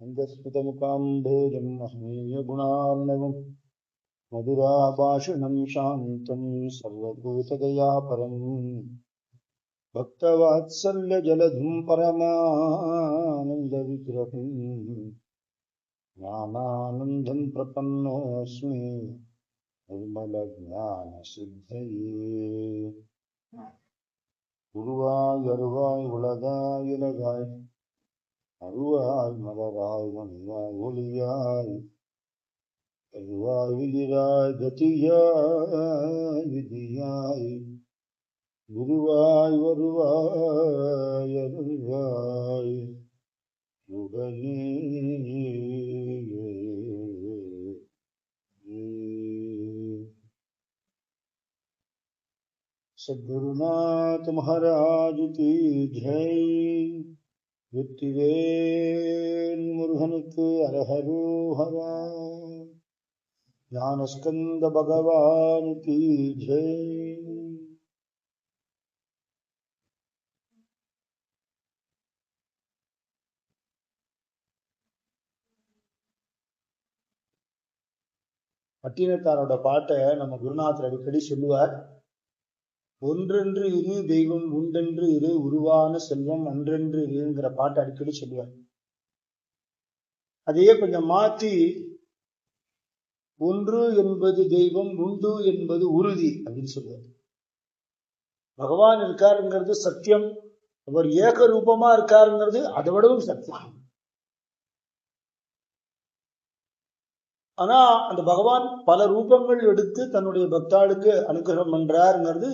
अङ्गस्मितमुकाम्भोजं महनीयगुणार्णवं मधुराभाषणं शान्तं सर्वभूतदयापरं भक्तवात्सल्यजलधिं परमानन्दविग्रहं ज्ञानानन्दं प्रपन्नोऽस्मि निर्मलज्ञानसिद्धये गुरुवायूरवाय उलगाय அருவாய் மலராய் மணியாய் ஒளியாய் அருவாய் விதிராய் கதியாய் விதியாய் குருவாய் வருவாய் அருவாய் உடனே सद्गुरुनाथ महाराज की जय। வெற்றிவேல் முருகனுக்கு அரஹரோஹரா. ஞானஸ்கந்த பகவானுக்கு ஜெய். பட்டினத்தாரோட பாட்டை நம்ம குருநாதர் அடிக்கடி சொல்லுவார். ஒன்றென்று இரு தெய்வம் உண்டென்று இரு உருவான செல்வம் அன்றென்று இருங்கிற பாட்டு அடிக்கடி சொல்லுவார். அதையே கொஞ்சம் மாத்தி ஒன்று என்பது தெய்வம் உண்டு என்பது உறுதி அப்படின்னு சொல்லுவார். பகவான் இருக்காருங்கிறது சத்தியம், அவர் ஏக ரூபமா இருக்காருங்கிறது அதை விடவும் சத்தியம். ஆனா அந்த பகவான் பல ரூபங்கள் எடுத்து தன்னுடைய பக்தாளுக்கு அனுகிரகம் பண்றாருங்கிறது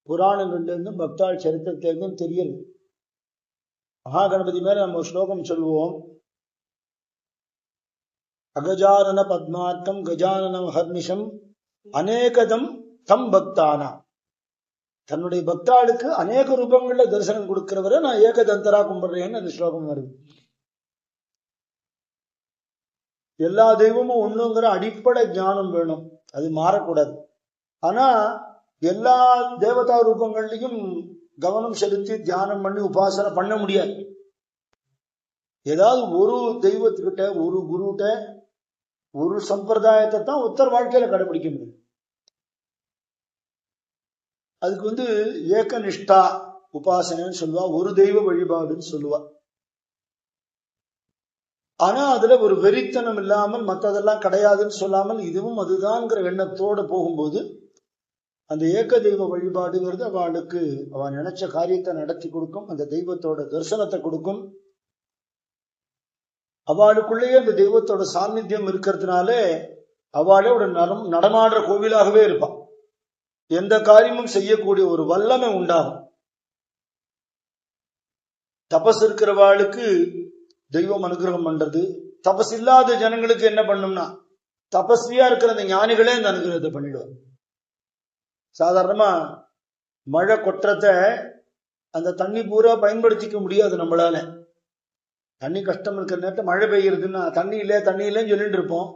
புராணங்கள்ல இருந்தும் பக்தாள் சரித்திரத்திலிருந்தும் தெரியுது. மகாகணபதி மேல நம்ம ஸ்லோகம் சொல்லுவோம். அகஜானன பத்மார்த்தம் கஜானன ஹர்னிஷம் அநேகதம் தம் பக்தானா. தன்னுடைய பக்தாளுக்கு அநேக ரூபங்கள்ல தரிசனம் கொடுக்கிறவரை நான் ஏகதந்தரா கும்பிடுறேன்னு அந்த ஸ்லோகம் வருது. எல்லா தெய்வமும் ஒண்ணுங்கிற அடிப்படை ஞானம் வேணும், அது மாறக்கூடாது. ஆனா எல்லா தேவதா ரூபங்கள்லையும் கவனம் செலுத்தி தியானம் பண்ணி உபாசனை பண்ண முடியாது. ஏதாவது ஒரு தெய்வத்துக்கிட்ட ஒரு குருகிட்ட ஒரு சம்பிரதாயத்தை தான் உத்தர வாழ்க்கையில கடைபிடிக்க முடியும். அதுக்கு ஏக நிஷ்டா உபாசனைன்னு சொல்லுவா, ஒரு தெய்வ வழிபாடுன்னு சொல்லுவா. ஆனா அதுல ஒரு வெறித்தனம் இல்லாமல் மற்றதெல்லாம் கிடையாதுன்னு சொல்லாமல் இதுவும் அதுதான்ங்கிற எண்ணத்தோடு போகும்போது அந்த ஏக தெய்வ வழிபாடுங்கிறது அவளுக்கு அவன் நினைச்ச காரியத்தை நடத்தி கொடுக்கும், அந்த தெய்வத்தோட தரிசனத்தை கொடுக்கும். அவளுக்குள்ளேயே அந்த தெய்வத்தோட சாநித்தியம் இருக்கிறதுனாலே அவளே ஒரு நடமாடுற கோவிலாகவே இருப்பான். எந்த காரியமும் செய்யக்கூடிய ஒரு வல்லமை உண்டாகும். தபஸ் இருக்கிறவாளுக்கு தெய்வம் அனுகிரகம் பண்றது. தபஸ் இல்லாத ஜனங்களுக்கு என்ன பண்ணும்னா தபஸ்வியா இருக்கிற அந்த ஞானிகளே அந்த அனுகிரகத்தை பண்ணிடுவாங்க. சாதாரணமா மழை கொட்டுறத அந்த தண்ணி பூரா பயன்படுத்திக்க முடியாது நம்மளால. தண்ணி கஷ்டம் இருக்கிற நேரத்தில் மழை பெய்யுறதுன்னா தண்ணி இல்லைன்னு சொல்லிட்டு இருப்போம்.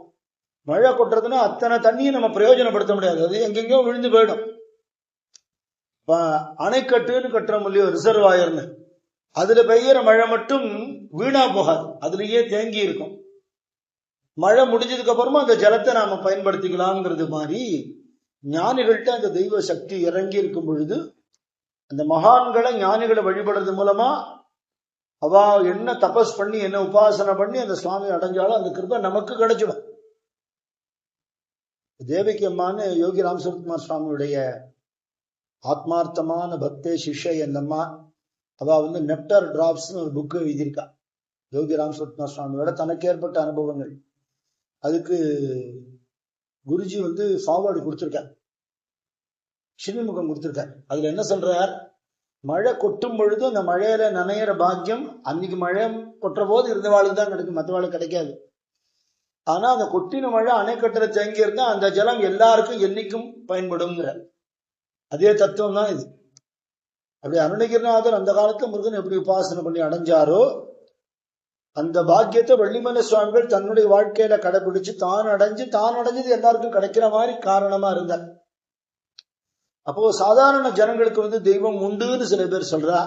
மழை கொட்டுறதுன்னா அத்தனை தண்ணியும் நம்ம பிரயோஜனப்படுத்த முடியாது, அது எங்கெங்கயோ விழுந்து போயிடும். அணைக்கட்டுன்னு கட்டுறோம் இல்லையோ, ரிசர்வாயர்னு, அதுல பெய்யற மழை மட்டும் வீணா போகாது, அதுலயே தேங்கி இருக்கும். மழை முடிஞ்சதுக்கு அப்புறமா அந்த ஜலத்தை நாம பயன்படுத்திக்கலாம்ங்கிறது மாதிரி ஞானிகள்கிட்ட அந்த தெய்வ சக்தி இறங்கி இருக்கும் பொழுது அந்த மகான்களை ஞானிகளை வழிபடுறது மூலமா அவ என்ன தபஸ் பண்ணி என்ன உபாசனை பண்ணி அந்த சுவாமி அடைஞ்சாலும் அந்த கிருபை நமக்கு கிடைச்சிடும். தேவகி அம்மான்னு யோகி ராமசுரத்குமார் சுவாமியுடைய ஆத்மார்த்தமான பக்தே சிஷ்யை அந்த அம்மா. அவ நெக்டர் டிராப்ஸ்னு ஒரு புக்கு எழுதியிருக்கா. யோகி ராமசுரத்குமார் சுவாமியோட தனக்கு ஏற்பட்ட அனுபவங்கள். அதுக்கு குருஜி ஃபார்வர்டு கொடுத்திருக்கார், சிறுமுகம் கொடுத்திருக்கார். அதுல என்ன சொல்றார், மழை கொட்டும் பொழுது அந்த மழையில நனையிற பாக்கியம் அன்னைக்கு மழை கொட்டுற போது இருந்தவாளுக்கு தான் கிடைக்கும், மற்றவாளுக்கு கிடைக்காது. ஆனா அந்த கொட்டின மழை அணைக்கட்டுல தேங்கி இருந்தா அந்த ஜலம் எல்லாருக்கும் என்னைக்கும் பயன்படுங்கிற அதே தத்துவம் தான் இது. அப்படி அருணகிரிநாதர் அந்த காலத்துல முருகன் எப்படி உபாசனை பண்ணி அடைஞ்சாரோ அந்த பாக்கியத்தை வள்ளிமலை சுவாமிகள் தன்னுடைய வாழ்க்கையில கடைபிடிச்சு தான் அடைஞ்சது எல்லாருக்கும் கிடைக்கிற மாதிரி காரணமா இருந்தார். அப்போ சாதாரண ஜனங்களுக்கு தெய்வம் உண்டுன்னு சில பேர் சொல்றா,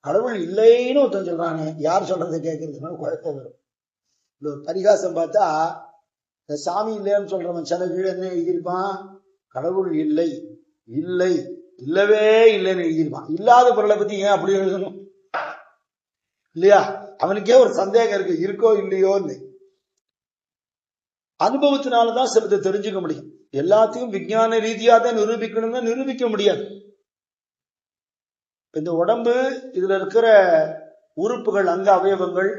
கடவுள் இல்லைன்னு ஒருத்தன் சொல்றானே, யார் சொல்றதை கேட்கறதுனால குழப்பம் வரும். இந்த ஒரு பரிகாசம் பார்த்தா, இந்த சாமி இல்லைன்னு சொல்றவன் சில கீழே என்ன எழுதியிருப்பான், கடவுள் இல்லை இல்லை இல்லவே இல்லைன்னு எழுதியிருப்பான். இல்லாத பொருளை பத்தி ஏன் அப்படி எழுதணும் இல்லையா? அவனுக்கே ஒரு சந்தேகம் இருக்கு, இருக்கோ இல்லையோன்னு. அனுபவத்தினாலதான் சிலதை தெரிஞ்சுக்க முடியும். எல்லாத்தையும் விஞ்ஞான ரீதியா தான் நிரூபிக்கணும்னா நிரூபிக்க முடியாது. இந்த உடம்பு, இதுல இருக்கிற உறுப்புகள், அங்க அவயவங்கள்,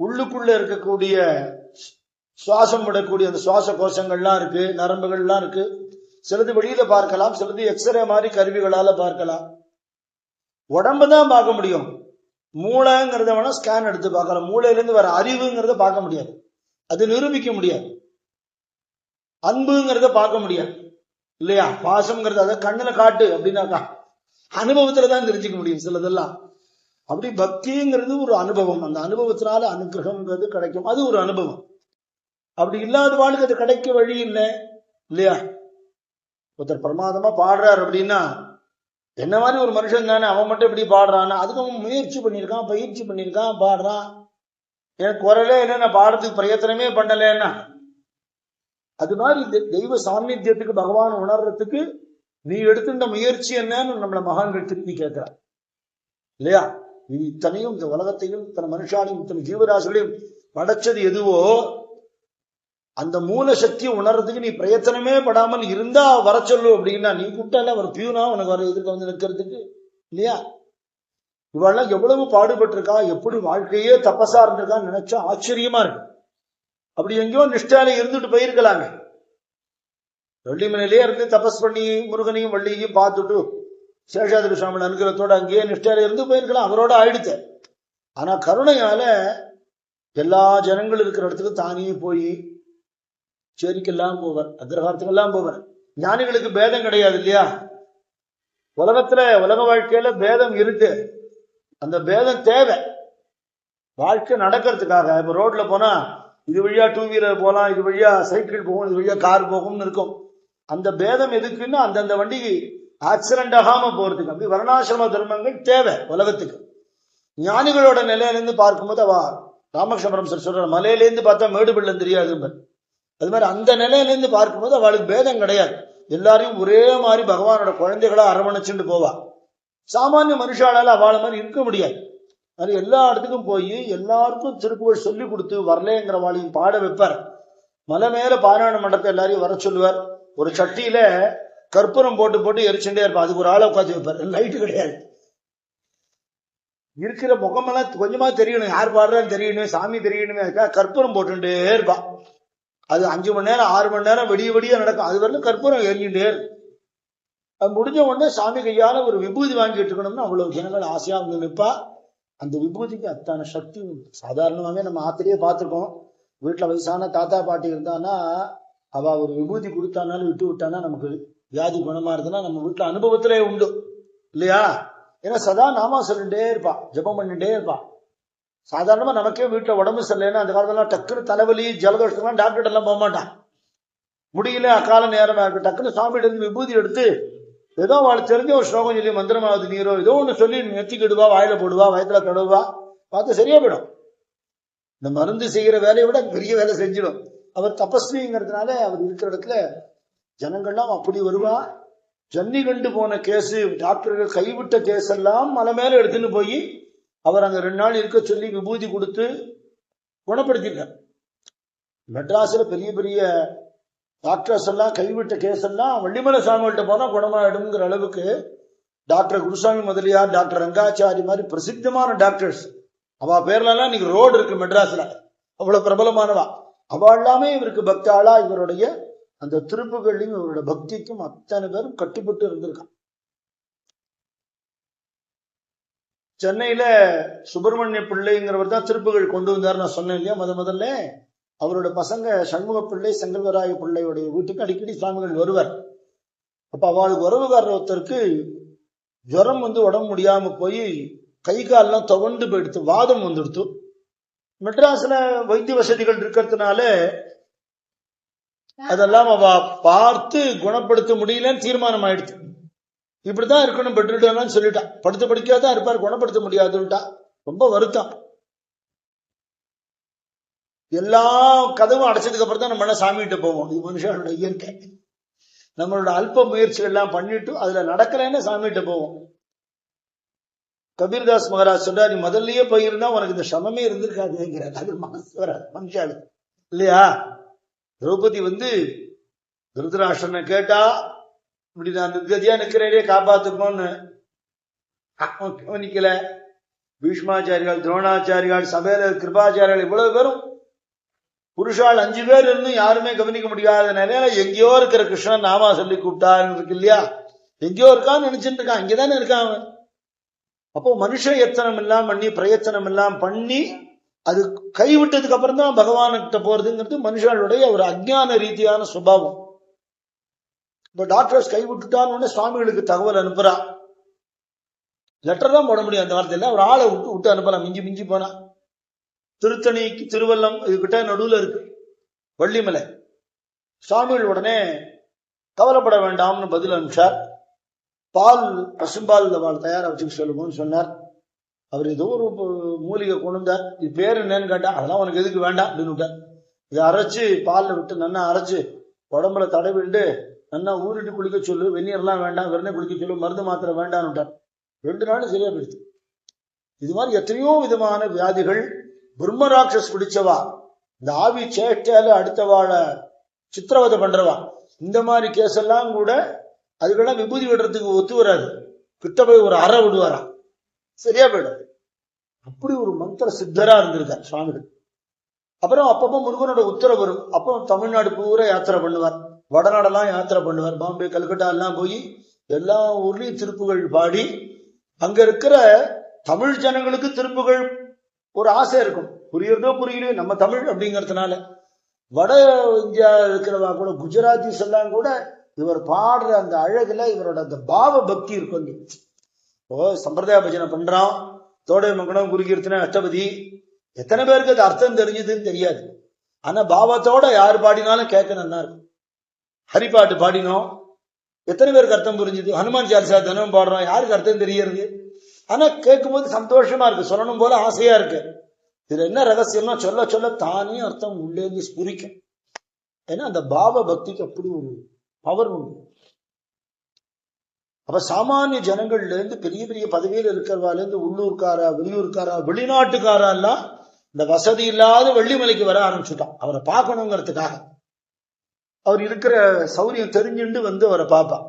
உள்ளுக்குள்ள இருக்கக்கூடிய சுவாசம் விடக்கூடிய அந்த சுவாச கோஷங்கள்லாம் இருக்கு, நரம்புகள்லாம் இருக்கு. சிலது வெளியில பார்க்கலாம், சிலது எக்ஸ்ரே மாதிரி கருவிகளால பார்க்கலாம். உடம்பு தான் பார்க்க முடியும். மூளைங்கிறத வேணா ஸ்கேன் எடுத்து பார்க்கலாம். மூளையிலிருந்து வர அறிவுங்கிறத பார்க்க முடியாது, அது நிரூபிக்க முடியாது. அன்புங்கிறத பார்க்க முடியாது இல்லையா? பாசம்ங்கிறது அதை கண்ணுல காட்டு அப்படின்னாக்கா அனுபவத்துலதான் தெரிஞ்சுக்க முடியும் சிலதெல்லாம். அப்படி பக்திங்கிறது ஒரு அனுபவம், அந்த அனுபவத்தினால அனுகிரகம்ங்கிறது கிடைக்கும், அது ஒரு அனுபவம். அப்படி இல்லாத வாழ்க்கை அது கிடைக்க வழி இல்லை இல்லையா? ஒருத்தர் பிரமாதமா பாடுறாரு அப்படின்னா என்ன மாதிரி ஒரு மனுஷன் தானே, அவன் மட்டும் எப்படி பாடுறான்னா அதுக்கு அவன் முயற்சி பண்ணியிருக்கான், பயிற்சி பண்ணியிருக்கான், பாடுறான். எனக்கு குரலே இல்லை, நான் பாடுறதுக்கு பிரயத்தனமே பண்ணலன்னா, அது மாதிரி இந்த தெய்வ சாநித்தியத்துக்கு பகவான் உணர்றதுக்கு நீ எடுத்துட்ட முயற்சி என்னன்னு நம்மள மகான்கள் திருப்பி கேட்கிறார் இல்லையா? இது இத்தனையும் இந்த உலகத்தையும் இத்தனை மனுஷாலையும் இத்தனை ஜீவராசிகளையும் படைச்சது எதுவோ அந்த மூல சக்தியை உணர்றதுக்கு நீ பிரயத்தனமே படாமல் இருந்தா வர சொல்லு அப்படின்னா, நீ கூப்பிட்டால ஒரு பியூனா உனக்கு வர எதிர்க்க வந்து நிற்கிறதுக்கு இல்லையா? இவெல்லாம் எவ்வளவு பாடுபட்டிருக்கா, எப்படி வாழ்க்கையே தப்பசா இருந்திருக்கான்னு நினைச்சா ஆச்சரியமா இருக்கு. அப்படி எங்கேயோ நிஷ்டால இருந்துட்டு போயிருக்கலாங்க. வெள்ளிமலையிலேயே இருந்து தபஸ் பண்ணி முருகனையும் வள்ளியையும் பார்த்துட்டு சேஷாதிரி சுவாமி அனுகிரகத்தோட அங்கேயே நிஷ்டால இருந்து போயிருக்கலாம், அவரோட ஆயிடுச்சு. ஆனா கருணையால எல்லா ஜனங்கள் இருக்கிற இடத்துக்கு தானே போய் சேரிக்கெல்லாம் போவார், அக்ரஹாரத்துக்கெல்லாம் போவார். ஞானிகளுக்கு பேதம் கிடையாது இல்லையா? உலகத்துல உலக வாழ்க்கையில பேதம் இருக்கு, அந்த பேதம் தேவை வாழ்க்கை நடக்கிறதுக்காக. இப்ப ரோட்ல போனா இது வழியா டூ வீலர் போகலாம், இது வழியா சைக்கிள் போகும், இது வழியா கார் போகும்னு இருக்கும். அந்த பேதம் எதுக்குன்னா அந்தந்த வண்டிக்கு ஆக்சிடென்ட் ஆகாம போறதுக்கு. அப்படி வர்ணாசிரம தர்மங்கள் தேவை உலகத்துக்கு. ஞானிகளோட நிலையிலேருந்து பார்க்கும்போது அவ ராமகிருஷ்ண பரமஹம்சர் சொல்ற, மலையிலேருந்து பார்த்தா மேடு பள்ளம் தெரியாது. அது மாதிரி அந்த நிலையிலேருந்து பார்க்கும்போது அவளுக்கு பேதம் கிடையாது, எல்லாரையும் ஒரே மாதிரி பகவானோட குழந்தைகளா அரவணைச்சுட்டு போவா. சாமானிய மனுஷாலால அவளை மாதிரி இருக்க முடியாது. அது எல்லா இடத்துக்கும் போய் எல்லாருக்கும் திருப்புகழ் சொல்லி கொடுத்து வரலேங்கிறவாளையும் பாட வைப்பார். மலை மேல பாராயண மண்டபத்தை எல்லாரையும் வர சொல்லுவார். ஒரு சட்டியில கற்பூரம் போட்டு போட்டு எரிச்சுட்டே இருப்பார். அதுக்கு ஒரு ஆளை உட்காந்து வைப்பார், லைட்டு கிடையாது. இருக்கிற முகமெல்லாம் கொஞ்சமா தெரியணும், யார் பாடுறான்னு தெரியணும், சாமி தெரியணுமே, கற்பூரம் போட்டுட்டே இருப்பா. அது 5 மணி நேரம் 6 மணி நேரம் வெடிய வெடியா நடக்கும். அது வரலும் கற்பூரம் எரிஞ்சுட்டே இருக்கும். அது முடிஞ்ச உடனே சாமி கையால ஒரு விபூதி வாங்கி எடுத்துக்கணும்னு அவ்வளவு ஜனங்கள் ஆசையா வந்து நிற்பா. அந்த விபூதிக்கு அத்தான சக்தி உண்டு. சாதாரணமாவே நம்ம ஆத்திரையே பார்த்துருக்கோம், வீட்டுல வயசான தாத்தா பாட்டி இருந்தானா அவ ஒரு விபூதி கொடுத்தானாலும் விட்டு விட்டானா நமக்கு வியாதி குணமா இருக்குன்னா நம்ம வீட்டுல அனுபவத்திலே உண்டு இல்லையா? ஏன்னா சதா நாமா சொல்லிட்டே இருப்பா, ஜபம் பண்ணிட்டே இருப்பா. சாதாரணமா நமக்கே வீட்டுல உடம்பு சரியில்லைன்னா அந்த காலத்துல டக்குனு தலைவலி ஜலதோஷம்லாம் டாக்டர் எல்லாம் போக மாட்டான். முடியல அக்கால நேரமா இருக்கு, டக்குனு சாமியிட இருந்து விபூதி எடுத்து ஏதோ அவளுக்கு தெரிஞ்ச ஒரு ஸ்லோகம் சொல்லி மந்திரமாவது நீரோ ஏதோ ஒண்ணு சொல்லி நெத்திக்கிடுவா, வாயில போடுவா, வயத்துல தடவுவா, பார்த்து சரியா போயிடும். இந்த மருந்து செய்யற வேலையை விட பெரிய வேலை செஞ்சிடும். அவர் தபஸ்விங்கிறதுனால அவர் இருக்கிற இடத்துல ஜனங்கள்லாம் அப்படி வருவா. ஜன்னி கண்டு போன கேஸு, டாக்டர்கள் கைவிட்ட கேஸ் எல்லாம் மலை மேல எடுத்துன்னு போய் அவர் அங்க 2 நாள் இருக்க சொல்லி விபூதி கொடுத்து குணப்படுத்திட்டார். மெட்ராஸ்ல பெரிய பெரிய டாக்டர்ஸ் எல்லாம் கைவிட்ட கேஸ் எல்லாம் வள்ளிமலை சாமிகிட்ட போனா குணமாயிடுங்கிற அளவுக்கு டாக்டர் குருசாமி முதலியார், டாக்டர் ரங்காச்சாரி மாதிரி பிரசித்தமான டாக்டர்ஸ், அவ பேர்ல எல்லாம் இன்னைக்கு ரோடு இருக்கு மெட்ராஸ்ல, அவ்வளவு பிரபலமானவா. அவ எல்லாமே இவருக்கு பக்தாளா இவருடைய அந்த திருப்புகளையும் இவருடைய பக்திக்கும் அத்தனை பேரும் கட்டுப்பட்டு இருந்திருக்கான். சென்னையில சுப்பிரமணிய பிள்ளைங்கிறவர் தான் திருப்புகள் கொண்டு வந்தார், நான் சொன்னேன் இல்லையா முதல்ல. அவரோட பசங்க சண்முக பிள்ளை, செங்கல்வராய பிள்ளையுடைய வீட்டுக்கு அடிக்கடி சுவாமிகள் வருவார். அப்ப அவளுக்கு உறவுகாரர் ஒருத்தருக்கு ஜுரம் வந்து உடம்பு முடியாம போய் கை காலெல்லாம் துவண்டு போயிடுத்து, வாதம் வந்துடுத்து. மெட்ராஸ்ல வைத்திய வசதிகள் இருக்கிறதுனால அதெல்லாம் அவ பார்த்து குணப்படுத்த முடியலன்னு தீர்மானம் ஆயிடுச்சு. இப்படிதான் இருக்கணும் பெற்றுட்டான்னு சொல்லிட்டா, படுத்த படிக்காதான் இருப்பார், குணப்படுத்த முடியாதுன்ட்டா. ரொம்ப வருத்தம். எல்லா கதவும் அடைச்சதுக்கு அப்புறம் தான் நம்ம சாமிகிட்ட போவோம். இது மனுஷனோட இயற்கை. நம்மளோட அல்ப முயற்சிகள் எல்லாம் பண்ணிட்டு அதுல நடக்கலன்னு சாமிகிட்ட போவோம். கபீர்தாஸ் மகாராஜ் சொல்றாரு, நீ முதல்லயே போயிருந்தா உனக்கு இந்த சமமே இருந்திருக்காதுங்கிறார். அது மனசு வராது மனுஷாளு இல்லையா? திரௌபதி திருதராஷ்டிரனை கேட்டா, இப்படி நான் நிர்கதியா நிக்கிறேனே காப்பாத்துக்கோன்னு கவனிக்கல. பீஷ்மாச்சாரியால், துரோணாச்சாரியால், சபையில கிருபாச்சாரியால், இவ்வளவு பேரும் புருஷால் 5 பேர் இருந்தும் யாருமே கவனிக்க முடியாத நிலையில எங்கேயோ இருக்கிற கிருஷ்ணன் நாமா சொல்லி கூப்பிட்டாருன்னு இருக்கு இல்லையா? எங்கேயோ இருக்கான்னு நினைச்சிட்டு இருக்கான், இங்கதானே இருக்கான் அவன். அப்போ மனுஷ எத்தனம் எல்லாம் பண்ணி, பிரயத்தனம் எல்லாம் பண்ணி, அது கைவிட்டதுக்கு அப்புறம் தான் பகவான்கிட்ட போறதுங்கிறது மனுஷனுடைய ஒரு அஜ்ஞான ரீதியான சுபாவம். இப்ப டாக்டர்ஸ் கைவிட்டுட்டான்னு சுவாமிகளுக்கு தகவல் அனுப்புறா. லெட்டர் தான் போட முடியும் அந்த வார்த்தையில, ஒரு ஆளை விட்டு அனுப்பலாம். மிஞ்சி மிஞ்சி போனா திருத்தணி, திருவல்லம் இதுகிட்ட நடுவுல இருக்கு வள்ளிமலை. சுவாமிகள் உடனே கவலைப்பட வேண்டாம்னு பதில் அனுப்பிச்சார். பால், பசும்பால் தயாரா வச்சுக்க சொல்லுங்கன்னு சொன்னார். அவர் ஏதோ ஒரு மூலிகை கொண்டார். இது பேர் என்னன்னு கேட்டா, அதெல்லாம் உனக்கு எதுக்கு வேண்டாம் அப்படின்னு விட்டார். இதை அரைச்சு பால்ல விட்டு நல்லா அரைச்சு உடம்புல தடவிண்டு நல்லா ஊறிட்டு குளிக்க சொல்லு. வெந்நீர்லாம் வேண்டாம், வெறும் குளிக்க சொல்லு. மருந்து மாத்திரை வேண்டாம்னு விட்டார். 2 நாள் சரியா போயிடுச்சு. இது மாதிரி எத்தனையோ விதமான வியாதிகள். பிரம்மராட்சஸ் பிடிச்சவா, இந்த ஆவி சேஷ்டால அடுத்தவாழ சித்திரவதை பண்றவா, இந்த மாதிரி கேஸ் எல்லாம் கூட அதுக்கெல்லாம் விபூதி விடுறதுக்கு ஒத்து வராது. கிட்ட போய் ஒரு அறை விடுவாராம், சரியா போயிடாது. அப்படி ஒரு மந்திர சித்தரா இருந்திருக்கார் சுவாமிகள். அப்புறம் அப்பப்போ முருகனோட உத்தரவு வரும். அப்போ தமிழ்நாடு பூரா யாத்திரை பண்ணுவார், வடநாடெல்லாம் யாத்திரை பண்ணுவார். பாம்பே, கல்கட்டா எல்லாம் போய் எல்லா ஊர்லயும் திருப்புகள் பாடி, அங்க இருக்கிற தமிழ் ஜனங்களுக்கு திருப்புகள் ஒரு ஆசை இருக்கும். புரியுறதோ புரியலையோ நம்ம தமிழ் அப்படிங்கறதுனால. வட இந்தியா இருக்கிறவா கூட, குஜராத்திஸ் எல்லாம் கூட இவர் பாடுற அந்த அழகுல இவரோட அந்த பாவ பக்தி இருக்கும். சம்பிரதாய பஜனை பண்றான், தோடை மங்கனம், குருகீர்த்தனை, அஷ்டபதி, எத்தனை பேருக்கு அது அர்த்தம் தெரிஞ்சதுன்னு தெரியாது. ஆனா பாவத்தோட யாரு பாடினாலும் கேட்க நல்லா இருக்கும். ஹரிப்பாட்டு பாடினோம், எத்தனை பேருக்கு அர்த்தம் புரிஞ்சுது? ஹனுமான் சாலிசா தினம் பாடுறோம், யாருக்கு அர்த்தம் தெரியறது? ஆனா கேட்கும் போது சந்தோஷமா இருக்கு, சொல்லணும் போல ஆசையா இருக்கு. இதுல என்ன ரகசியம்னா, சொல்ல சொல்ல தானே அர்த்தம் உள்ளேந்து ஸ்புரிக்கும். ஏன்னா அந்த பாவ பக்திக்கு அப்படி ஒரு பவர் உண்டு. அப்ப சாமானிய ஜனங்கள்ல இருந்து, பெரிய பெரிய பதவியில் இருக்கிறவால இருந்து, உள்ளூர்காரா, வெளியூர்காரா, வெளிநாட்டுக்காரா எல்லாம் இந்த வசதி இல்லாத வெள்ளிமலைக்கு வர ஆரம்பிச்சுட்டான் அவரை பார்க்கணுங்கிறதுக்காக. அவர் இருக்கிற சௌரியம் தெரிஞ்சுண்டு அவரை பார்ப்பான்.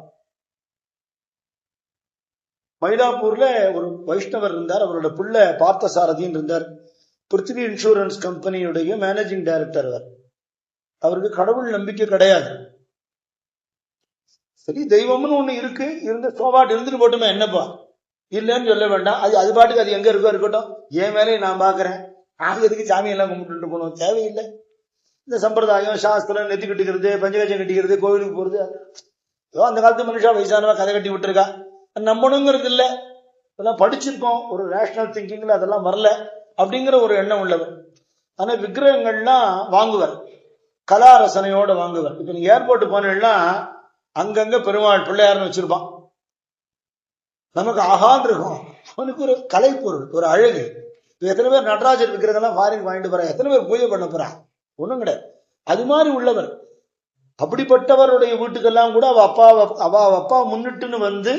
மயிலாப்பூர்ல ஒரு வைஷ்ணவர் இருந்தார், அவரோட பிள்ளை பார்த்தசாரதின்னு இருந்தார். பிருத்திவி இன்சூரன்ஸ் கம்பெனியுடைய மேனேஜிங் டைரக்டர் அவர். அவருக்கு கடவுள் நம்பிக்கை கிடையாது. சரி, தெய்வம்னு ஒண்ணு இருக்கு, இருந்த சோபாட்டு இருந்துட்டு போட்டுமே, என்னப்பா இல்லைன்னு சொல்ல வேண்டாம். அது பாட்டுக்கு அது எங்க இருக்கோ இருக்கட்டும், என் வேலையை நான் பாக்குறேன். எதுக்கு சாமியெல்லாம் கும்பிட்டு போகணும்? தேவையில்லை. இந்த சம்பிரதாயம், சாஸ்திரம், நெத்தி கட்டிக்கிறது, பஞ்சகஜம் கட்டிக்கிறது, கோவிலுக்கு போறது, அந்த காலத்து மனுஷா வயசானவா கதை கட்டி விட்டுருக்கா, நம்பணுங்கிறது இல்ல. அதெல்லாம் படிச்சிருக்கோம், ஒரு ரேஷனல் திங்கிங்ல அதெல்லாம் வரல அப்படிங்கிற ஒரு எண்ணம் உள்ளவர். ஆனா விக்கிரகங்கள்லாம் வாங்குவார், கலா ரசனையோட வாங்குவார். இப்ப நீங்க ஏர்போர்ட் போனீங்கன்னா அங்கங்க பெருமாள் பிள்ளையார்னு வச்சிருப்பான். நமக்கு ஆகான் இருக்கும், அவனுக்கு ஒரு கலைப்பொருள், ஒரு அழகு. எத்தனை பேர் நடராஜர் விக்கிரகெல்லாம் ஃபாரின் வாங்கிட்டு போறான், எத்தனை பேர் பூஜை பண்ண போறான்? ஒண்ணும் கிடையாது. அது மாதிரி உள்ளவர். அப்படிப்பட்டவருடைய வீட்டுக்கெல்லாம் கூட அவ அப்பா முன்னிட்டுன்னு வந்து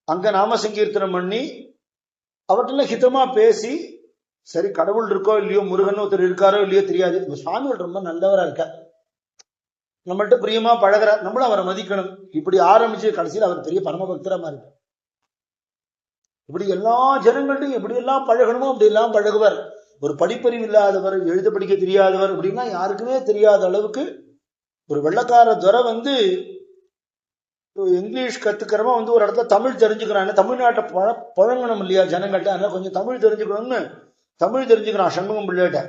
அங்க நாம சங்கீர்த்தனம் பண்ணி அவர்கிட்ட ஹிதமா பேசி, சரி கடவுள் இருக்கோ இல்லையோ, முருகன் ஒருத்தர் இருக்காரோ இல்லையோ தெரியாது, இந்த சுவாமிகள் ரொம்ப நல்லவரா இருக்கார், நம்மள்ட்ட பிரியமா பழகிறார், நம்மளும் அவரை மதிக்கணும். இப்படி ஆரம்பிச்சு கடைசியில் அவர் பெரிய பரமபக்தரமா இருக்கு. இப்படி எல்லா ஜனங்கள்ட்டையும் எப்படி எல்லாம் பழகணுமோ அப்படி எல்லாம் பழகுவார். ஒரு படிப்பறிவு இல்லாதவர், எழுத படிக்க தெரியாதவர் அப்படின்னா யாருக்குமே தெரியாத அளவுக்கு ஒரு வெள்ளக்கார துறை இங்கிலீஷ் கத்துக்கிறவா ஒரு இடத்துல தமிழ் தெரிஞ்சுக்கிறான். தமிழ்நாட்டை பழங்கணும் இல்லையா ஜனங்கள்ட்ட, அதனால கொஞ்சம் தமிழ் தெரிஞ்சுக்கணும்னு தமிழ் தெரிஞ்சுக்கிறான் சண்முகம் பிள்ளைகிட்ட.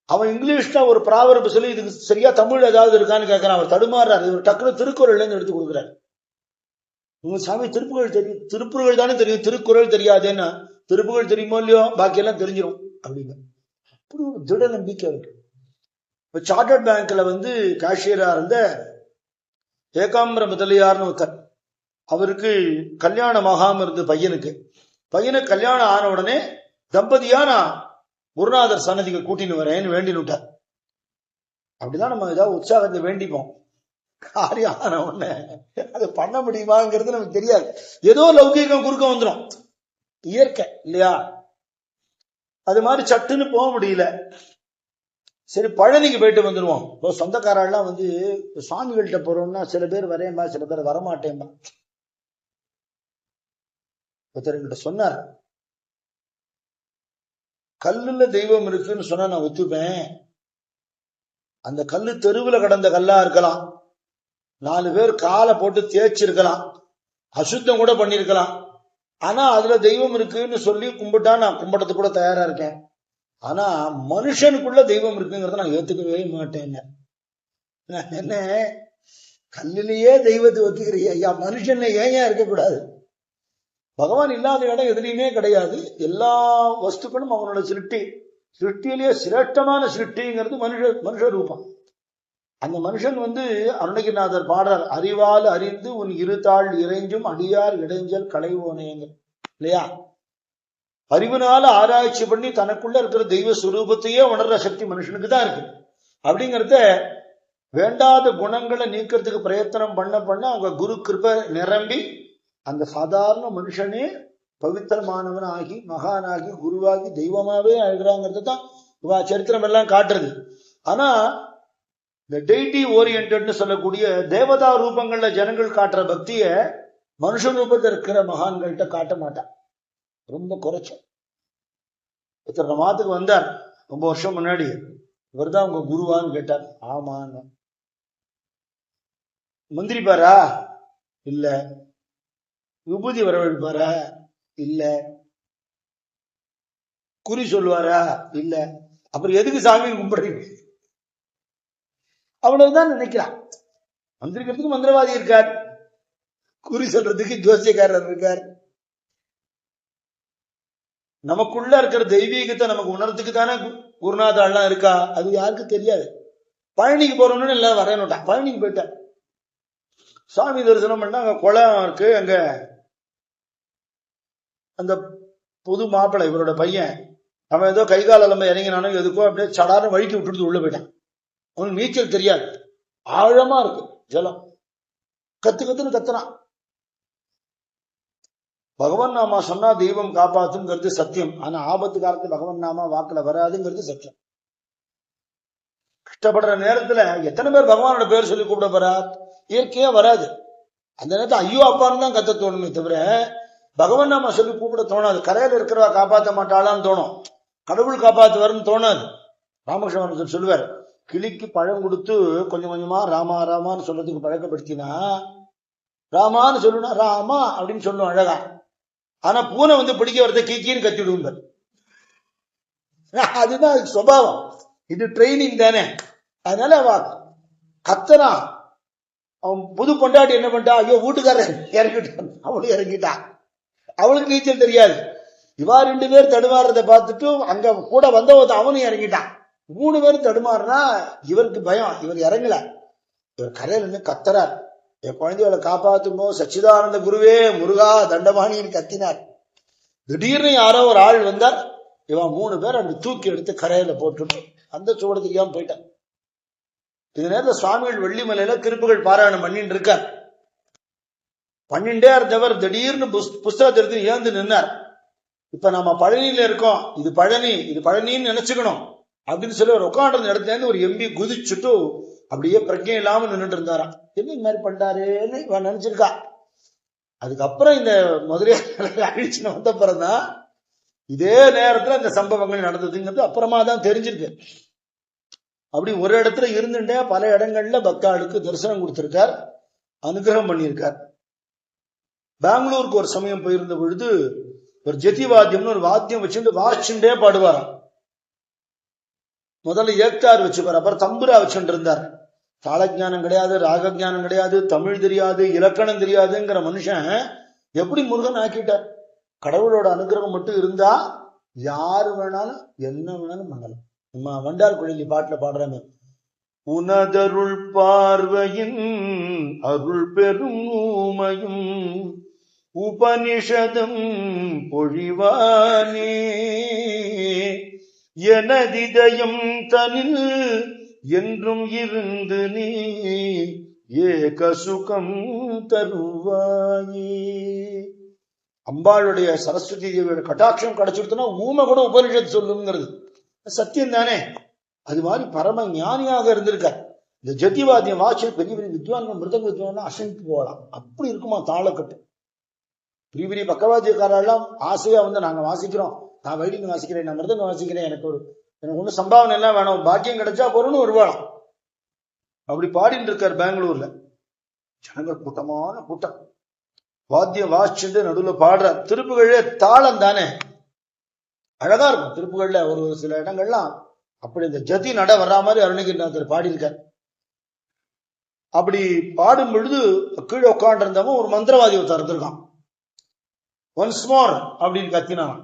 அவன் இங்கிலீஷ்ல ஒரு ப்ராவர்பு சொல்லி இதுக்கு சரியா தமிழ் ஏதாவது இருக்கான்னு கேட்கறான். அவர் தடுமாறுறாரு. இவர் டக்குனு திருக்குறள்ல இருந்து எடுத்து கொடுக்குறாரு. உங்க சாமி திருப்புகழ் தானே தெரியும், திருக்குறள் தெரியாதேன்னா, திருப்புகழ் தெரியுமோ இல்லையோ பாக்கியெல்லாம் தெரிஞ்சிடும் அப்படிங்க. அப்படி ஒரு திட நம்பிக்கை இருக்கு. இப்ப சார்ட்டர்ட் பேங்க்ல கேஷியரா இருந்த ஏகாம்பர முதலியார்னு ஒருத்தர், அவருக்கு கல்யாணம் ஆகாம இருந்த பையனுக்கு கல்யாணம் ஆன உடனே தம்பதியா நான் குருநாதர் சன்னதிக்கு கூட்டின்னு வரேன்னு வேண்டினுட்டார். அப்படிதான் நம்ம ஏதாவது உற்சாகத்தை வேண்டிப்போம். காரியம் ஆன உடனே அது பண்ண முடியுமாங்கிறது நமக்கு தெரியாது. ஏதோ லௌகீகம் குறுக்க வந்துடும், இயற்கை இல்லையா? அது மாதிரி சட்டுன்னு போக முடியல. சரி பழனிக்கு போயிட்டு வந்துடுவோம். இப்போ சொந்தக்காரெல்லாம் வந்து சுவாமிகள்கிட்ட போறோம்னா சில பேர் வரையம்பா, சில பேர் வரமாட்டேன்பா. ஒருத்தர்கிட்ட சொன்னார், கல்லுல தெய்வம் இருக்குன்னு சொன்னா நான் ஒத்துப்பேன். அந்த கல்லு தெருவில் கடந்த கல்லா இருக்கலாம், 4 பேர் காலை போட்டு தேய்ச்சிருக்கலாம், அசுத்தம் கூட பண்ணிருக்கலாம். ஆனா அதுல தெய்வம் இருக்குன்னு சொல்லி கும்பிட்டா நான் கும்பிடத்துக்கு கூட தயாரா இருக்கேன். ஆனா மனுஷனுக்குள்ள தெய்வம் இருக்குங்கிறத நான் ஏத்துக்கவே மாட்டேன். என்ன கல்லிலேயே தெய்வத்தை ஒத்துக்கிறீங்க ஐயா, மனுஷன் ஏன் இருக்கக்கூடாது? பகவான் இல்லாத இடம் எதுலையுமே கிடையாது. எல்லா வஸ்துக்களும் அவனோட சிருஷ்டி. சிருஷ்டியிலேயே சிரேஷ்டமான சிருஷ்டிங்கிறது மனுஷ ரூபம். அந்த மனுஷன் வந்து அருணகிரிநாதர் பாடுறார், அறிவால் அறிந்து உன் இருத்தாள் இறைஞ்சும் அடியார் இடைஞ்சல் களைவோனேங்க இல்லையா? அறிவினால ஆராய்ச்சி பண்ணி தனக்குள்ள இருக்கிற தெய்வ சுரூபத்தையே உணர்ற சக்தி மனுஷனுக்கு தான் இருக்கு. அப்படிங்கறத வேண்டாத குணங்களை நீக்கிறதுக்கு பிரயத்தனம் பண்ண அவங்க குரு கிருபை நிரம்பி அந்த சாதாரண மனுஷனே பவித்திரமானவன் ஆகி மகானாகி குருவாகி தெய்வமாவே ஆகிறாங்கிறது தான் இவா சரித்திரம் எல்லாம் காட்டுறது. ஆனா இந்த டெய்டி ஓரியன்ட்னு சொல்லக்கூடிய தேவதா ரூபங்கள்ல ஜனங்கள் காட்டுற பக்திய மனுஷ ரூபத்தில் இருக்கிற மகான்கள்கிட்ட காட்ட மாட்டான், ரொம்ப குறைச்ச. இத்தனை மாதத்துக்கு வந்தார் ரொம்ப வருஷம் முன்னாடி. இவர் தான் உங்க குருவான்னு கேட்டார். ஆமான்னு. மந்திரிப்பாரா? இல்ல. விபூதி வரவழைப்பாரா? இல்ல. குறி சொல்லுவாரா? இல்ல. அப்புறம் எதுக்கு சாமி கும்பிடுறீங்க? அவ்வளவுதான் நினைக்கிறான். மந்திரிக்கிறதுக்கு மந்திரவாதி இருக்கார், குறி சொல்றதுக்கு ஜோசியக்காரர் இருக்கார். நமக்குள்ள இருக்கிற தெய்வீகத்தை நமக்கு உணர்றதுக்கு தானே குருநாதாலாம் இருக்கா, அது யாருக்கு தெரியாது. பழனிக்கு போறோம்னு எல்லாம் வரேன்னுட்டான். பழனிக்கு போயிட்டார், சுவாமி தரிசனம் பண்ணா அங்க குளம் இருக்கு. அங்க அந்த புது மாப்பிள்ளை இவரோட பையன், அவன் ஏதோ கை கால எல்லாம் இறங்கினானோ எதுக்கோ அப்படியே சடாரம் வழுக்கி விட்டுட்டு உள்ள போயிட்டான். அவனுக்கு நீச்சல் தெரியாது, ஆழமா இருக்கு ஜலம். கத்துன்னு கத்துறான். பகவான் நாமா சொன்னா தெய்வம் காப்பாத்துங்கிறது சத்தியம். ஆனா ஆபத்து காலத்து பகவான் நாமா வாக்குல வராதுங்கிறது சத்தியம். கஷ்டப்படுற நேரத்துல எத்தனை பேர் பகவானோட பேர் சொல்லி கூப்பிட போறா? இயற்கையா வராது. அந்த நேரத்தில் ஐயோ அப்பான்னு தான் கத்த தோணுமே தவிர பகவான் நாம சொல்லி கூப்பிட தோணாது. கரையில இருக்கிறவா காப்பாற்ற மாட்டாளான்னு தோணும், கடவுள் காப்பாத்துவாருன்னு தோணாது. ராமகிருஷ்ணன் சொல்லுவார், கிளிக்கு பழம் கொடுத்து கொஞ்சம் கொஞ்சமா ராமா ராமான்னு சொல்றதுக்கு பழக்கப்படுத்தினா, ராமான்னு சொல்லணும் ராமா அப்படின்னு சொல்லுவோம் அழகா. ஆனா பூனை வந்து பிடிக்க வரத கீக்கின்னு கத்திடுவார். அதுதான் சுபாவம், இது ட்ரைனிங் தானே. அதனால அவ கத்தனா. அவன் புது பொண்டாட்டி என்ன பண்ணிட்டா, ஐயோ வீட்டுக்காரன் இறங்கிட்டான், அவளும் இறங்கிட்டா. அவளுக்கு நீச்சல் தெரியாது. இவா 2 பேர் தடுமாறதை பார்த்துட்டு அங்க கூட வந்தவன் அவனும் இறங்கிட்டான். 3 பேரும் தடுமாறுனா இவருக்கு பயம், இவர் இறங்கல. இவர் கரையில இருந்து கத்துறார், என் குழந்தைகளை காப்பாத்துமோ சச்சிதானந்த குருவே முருகா தண்டபாணின்னு கத்தினார். திடீர்னு யாரோ ஒரு ஆள் வந்தார். இவன் 3 பேர் அப்படி தூக்கி எடுத்து கரையில போட்டு அந்த சூட தெரியாம போயிட்டான். இது நேரத்தில் சுவாமிகள் வெள்ளிமலையில திருப்புகள் பாராயணம் பண்ணிட்டு இருக்கார். பண்ணிட்டே இருந்தவர் திடீர்னு புஸ்தகத்தை எடுத்து ஏந்து நின்னார். இப்ப நம்ம பழனியில இருக்கோம், இது பழனி, இது பழனின்னு நினைச்சுக்கணும் அப்படின்னு சொல்லி ஒரு உட்காண்ட இடத்துல இருந்து ஒரு எம்பி குதிச்சுட்டு அப்படியே பிரஜை இல்லாம நின்றுட்டு இருந்தாராம். என்ன இந்த மாதிரி பண்றாருன்னு இவன் நினைச்சிருக்கா. அதுக்கப்புறம் இந்த மதுரையை அழிச்சுன்னு வந்த பிறந்தான் இதே நேரத்துல இந்த சம்பவங்கள் நடந்ததுங்கிறது அப்புறமா தான் தெரிஞ்சிருக்கு. அப்படி ஒரு இடத்துல இருந்துட்டே பல இடங்கள்ல பக்தாளுக்கு தரிசனம் கொடுத்திருக்கார், அனுகிரகம் பண்ணியிருக்கார். பெங்களூருக்கு ஒரு சமயம் போயிருந்த பொழுது ஒரு ஜெதி வாத்தியம்னு ஒரு வாத்தியம் வச்சுட்டு வாசிச்சுட்டே பாடுவாராம். முதல்ல ஏக்தார் வச்சுப்பார், அப்புறம் தம்புரா வச்சுட்டு இருந்தார். தாளஜானம் கிடையாது, ராக ஜானம் கிடையாது, தமிழ் தெரியாது, இலக்கணம் தெரியாதுங்கிற மனுஷன் எப்படி முருகன் ஆக்கிட்டார். கடவுளோட அனுகிரகம் மட்டும் இருந்தா யாரு வேணாலும் என்ன வேணாலும் பண்ணலாம். நம்ம வண்டார் குழலி பாட்டுல பாடுறாங்க, உனதருள் பார்வையின் அருள் பெரும் ஊமையும் உபனிஷதம் பொழிவானே எனதிதயம் தனில் என்றும் இருந்து நீ ஏக சுகம் தருவாயே. அம்பாளுடைய சரஸ்வதி தேவியோட கட்டாட்சம் கிடைச்சிடுத்துனா ஊமை கூட உபனிஷத்து சொல்லுங்கிறது சத்தியம் தானே. அது மாதிரி பரம ஞானியாக இருந்திருக்கார். இந்த ஜத்திவாதியம் வாட்சியில் பெரிய பெரிய வித்வான்கள் மிருதங்க வித்வான் அசைந்து போகலாம். அப்படி இருக்குமா தாளக்கட்டு. பெரிய பெரிய பக்கவாத்தியக்காரெல்லாம் ஆசையா வந்து நாங்க வாசிக்கிறோம், நான் வைலின் வாசிக்கிறேன், நான் மிருதங்க வாசிக்கிறேன், எனக்கு ஒன்னும் சம்பாவனை எல்லாம் வேணும், பாக்கியம் கிடைச்சா போறோம்னு வருவாளாம். அப்படி பாடிட்டு இருக்கார் பெங்களூர்ல. ஜனங்கள் கூட்டமான கூட்டம், வாத்தியம் வாசிச்சுட்டு நடுவில் பாடுறார். திருப்புகழே தாளம் தானே, அழகா இருக்கும். திருப்புகள்ல ஒரு சில இடங்கள்லாம் அப்படி இந்த ஜதி நட வர்ற மாதிரி அருணகிரிநாதர் பாடியிருக்கார். அப்படி பாடும் பொழுது கீழே உட்காந்து இருந்தவன் ஒரு மந்திரவாதி ஒருத்தர் இருந்திருக்கான். ஒன்ஸ் மோர் அப்படின்னு கத்தினான்.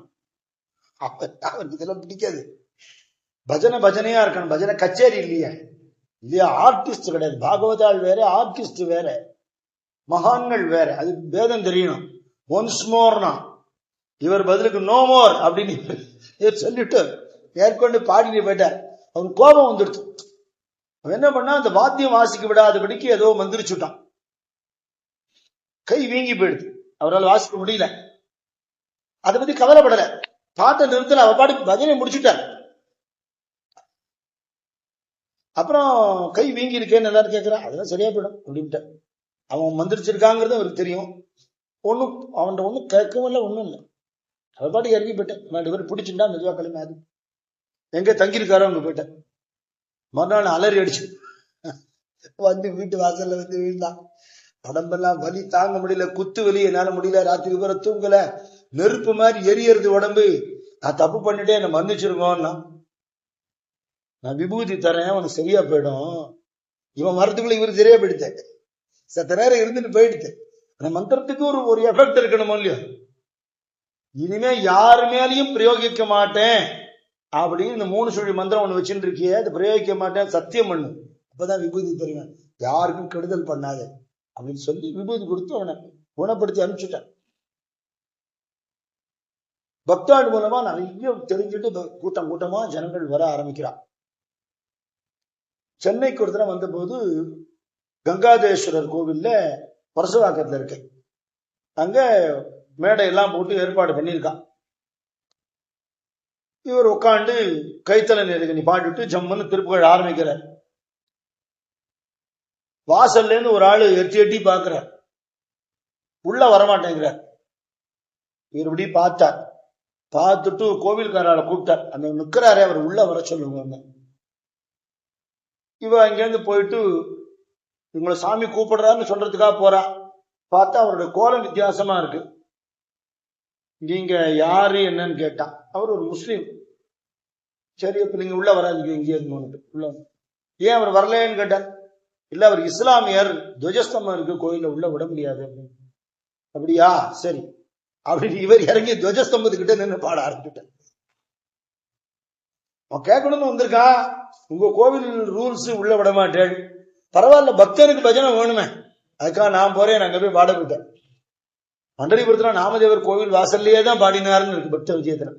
அவருக்கு இதெல்லாம் பிடிக்காது. பஜனையா இருக்கணும், பஜனை கச்சேரி இல்லையா இல்லையா, ஆர்டிஸ்ட் கிடையாது. பாகவதாள் வேற, ஆர்டிஸ்ட் வேற, மகான்கள் வேற, அது பேதம் தெரியணும். ஒன்ஸ் மோர்னா இவர் பதிலுக்கு நோ மோர் அப்படின்னு சொல்லிட்டு மேற்கொண்டு பாடிட்டு போயிட்டார். அவனுக்கு கோபம் வந்துடுச்சு. அவன் என்ன பண்ணா, அந்த வாத்தியம் வாசிக்க விடாதபடிக்கு ஏதோ மந்திரிச்சுட்டான். கை வீங்கி போயிடுது, அவரால் வாசிக்க முடியல. அதை பத்தி கவலைப்படல, பாட்டை நிறுத்தல, அவ பாட்டுக்கு பஜனை முடிச்சுட்டார். அப்புறம் கை வீங்கி இருக்கேன்னு எல்லாரும் கேட்கிறான். அதெல்லாம் சரியா போயிடும் அப்படின்ட்டு அவன் மந்திரிச்சிருக்காங்கிறது அவருக்கு தெரியும். ஒன்னும் அவன் ஒன்னும் கேட்கவும் இல்லை, ஒன்னும் இல்லை. அவ பாட்டுக்கு இறங்கி போயிட்டேன். ரெண்டு பேரும் பிடிச்சுட்டா மெதுவா கிளம்பி அது எங்க தங்கியிருக்காரோ அங்க போயிட்டேன். மறுநாள் அலறி அடிச்சு வந்து வீட்டு வாசல்ல வந்து வீழ்ந்தான். உடம்பெல்லாம் வலி தாங்க முடியல, குத்து வலி, என்னால முடியல, ராத்திரி பேர தூங்கல, நெருப்பு மாதிரி எரியறது உடம்பு. நான் தப்பு பண்ணிட்டே என்ன மன்னிச்சிருக்கோம்னா, நான் விபூதி தரேன் உனக்கு சரியா போயிடும். இவன் மரத்துக்குள்ள இவரு சரியா போயிடுத்தேன். சத்த நேரம் இருந்துட்டு போயிடுத்து. அந்த மந்திரத்துக்கு ஒரு எஃபெக்ட் இருக்கணுமோ இல்லையோ. இனிமே யாரு மேலையும் பிரயோகிக்க மாட்டேன் அப்படின்னு இந்த 3 சுழி மந்திரம் ஒண்ணு வச்சுட்டு இருக்கியே, அது பிரயோகிக்க மாட்டேன் சத்தியம் பண்ணு, அப்பதான் விபூதி தருவேன், யாருக்கும் கெடுதல் பண்ணாத அப்படின்னு சொல்லி விபூதி கொடுத்து அவனை குணப்படுத்தி அனுப்பிச்சுட்டான். பக்தாடு மூலமா நிறைய தெரிஞ்சுட்டு கூட்டமா ஜனங்கள் வர ஆரம்பிக்கிறான். சென்னைக்கு ஒரு தடவை வந்த போது கங்காதேஸ்வரர் கோவில்ல பரசுவாக்கத்துல இருக்கு, அங்க மேடை எல்லாம் போட்டு ஏற்பாடு பண்ணியிருக்கான். இவர் உட்காந்து கைத்தல நெருங்கி பாடிட்டு ஜம்முன்னு திருப்புகழ் ஆரம்பிக்கிறார். வாசல்ல இருந்து ஒரு ஆளு எட்டி பாக்குறார், உள்ள வரமாட்டேங்கிறார். இவர் இப்படி பார்த்தார், பார்த்துட்டு கோவில்காரால கூப்பிட்டார். அந்த நிக்கிறாரே அவர் உள்ள வர சொல்லுவாங்க. இவ அங்கிருந்து போயிட்டு உங்களை சாமி கூப்பிடுறாருன்னு சொல்றதுக்காக போறா. பார்த்தா அவருடைய கோலம் வித்தியாசமா இருக்கு. நீங்க யாரு என்னன்னு கேட்டான். அவர் ஒரு முஸ்லீம். சரி, அப்ப நீங்க உள்ள வராதிங்க, இங்கே உள்ள. ஏன் அவர் வரலன்னு கேட்டார். இல்ல அவர் இஸ்லாமியர், துவஜஸ்தம்பம் இருக்கு கோயில, உள்ள விட முடியாது அப்படின்னு. அப்படியா, சரி அப்படின்னு இவர் இறங்கி துவஜஸ்தம்பத்துக்கிட்ட நின்று பாட ஆரம்பிச்சுட்டார். அவன் கேட்கணும்னு வந்திருக்கா, உங்க கோவில் ரூல்ஸ் உள்ள விட மாட்டேன், பரவாயில்ல பக்தருக்கு பஜனை வேணுமே, அதுக்காக நான் போறேன், நாங்க போய் பாட போயிட்டேன். பண்டரிபுரத்துல நாமதேவர் கோவில் வாசல்லையே தான் பாடினாருன்னு இருக்கு பக்த விஜயத்துல.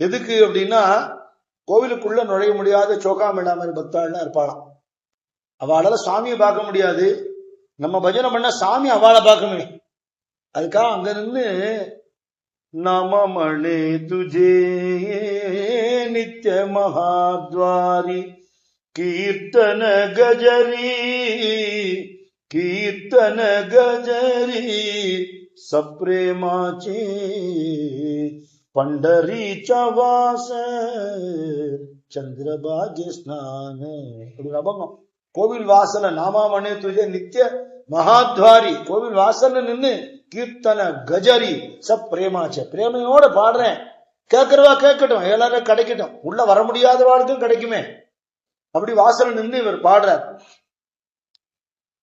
எதுக்கு அப்படின்னா, கோவிலுக்குள்ள நுழைய முடியாத சோகாமில்லா மாதிரி பக்தாள்லாம் இருப்பாளாம். அவளால சாமியை பார்க்க முடியாது, நம்ம பஜனை பண்ண சாமி அவளை பார்க்கணுமே, அதுக்காக அங்க நின்று நமமணே துஜே நித்ய மகாத்வாரி கீர்த்தன கஜரி கீர்த்தன கஜரி சப்ரேமாச்சி பண்டரீச்ச வாச சந்திரபாகிய ஸ்நான. அபங்கம் கோவில் வாசல நாமாமணே துஜே நித்ய மகாத்வாரி, கோவில் வாசல்ல நின்று கீர்த்தன கஜரி சப்ரேமாச்ச, பிரேமையோட பாடுறேன், கேட்கறவா கேட்கட்டும், எல்லாரும் கிடைக்கட்டும், உள்ள வர முடியாதவாளுக்கும் கிடைக்குமே. அப்படி வாசல் நின்று இவர் பாடுறார்.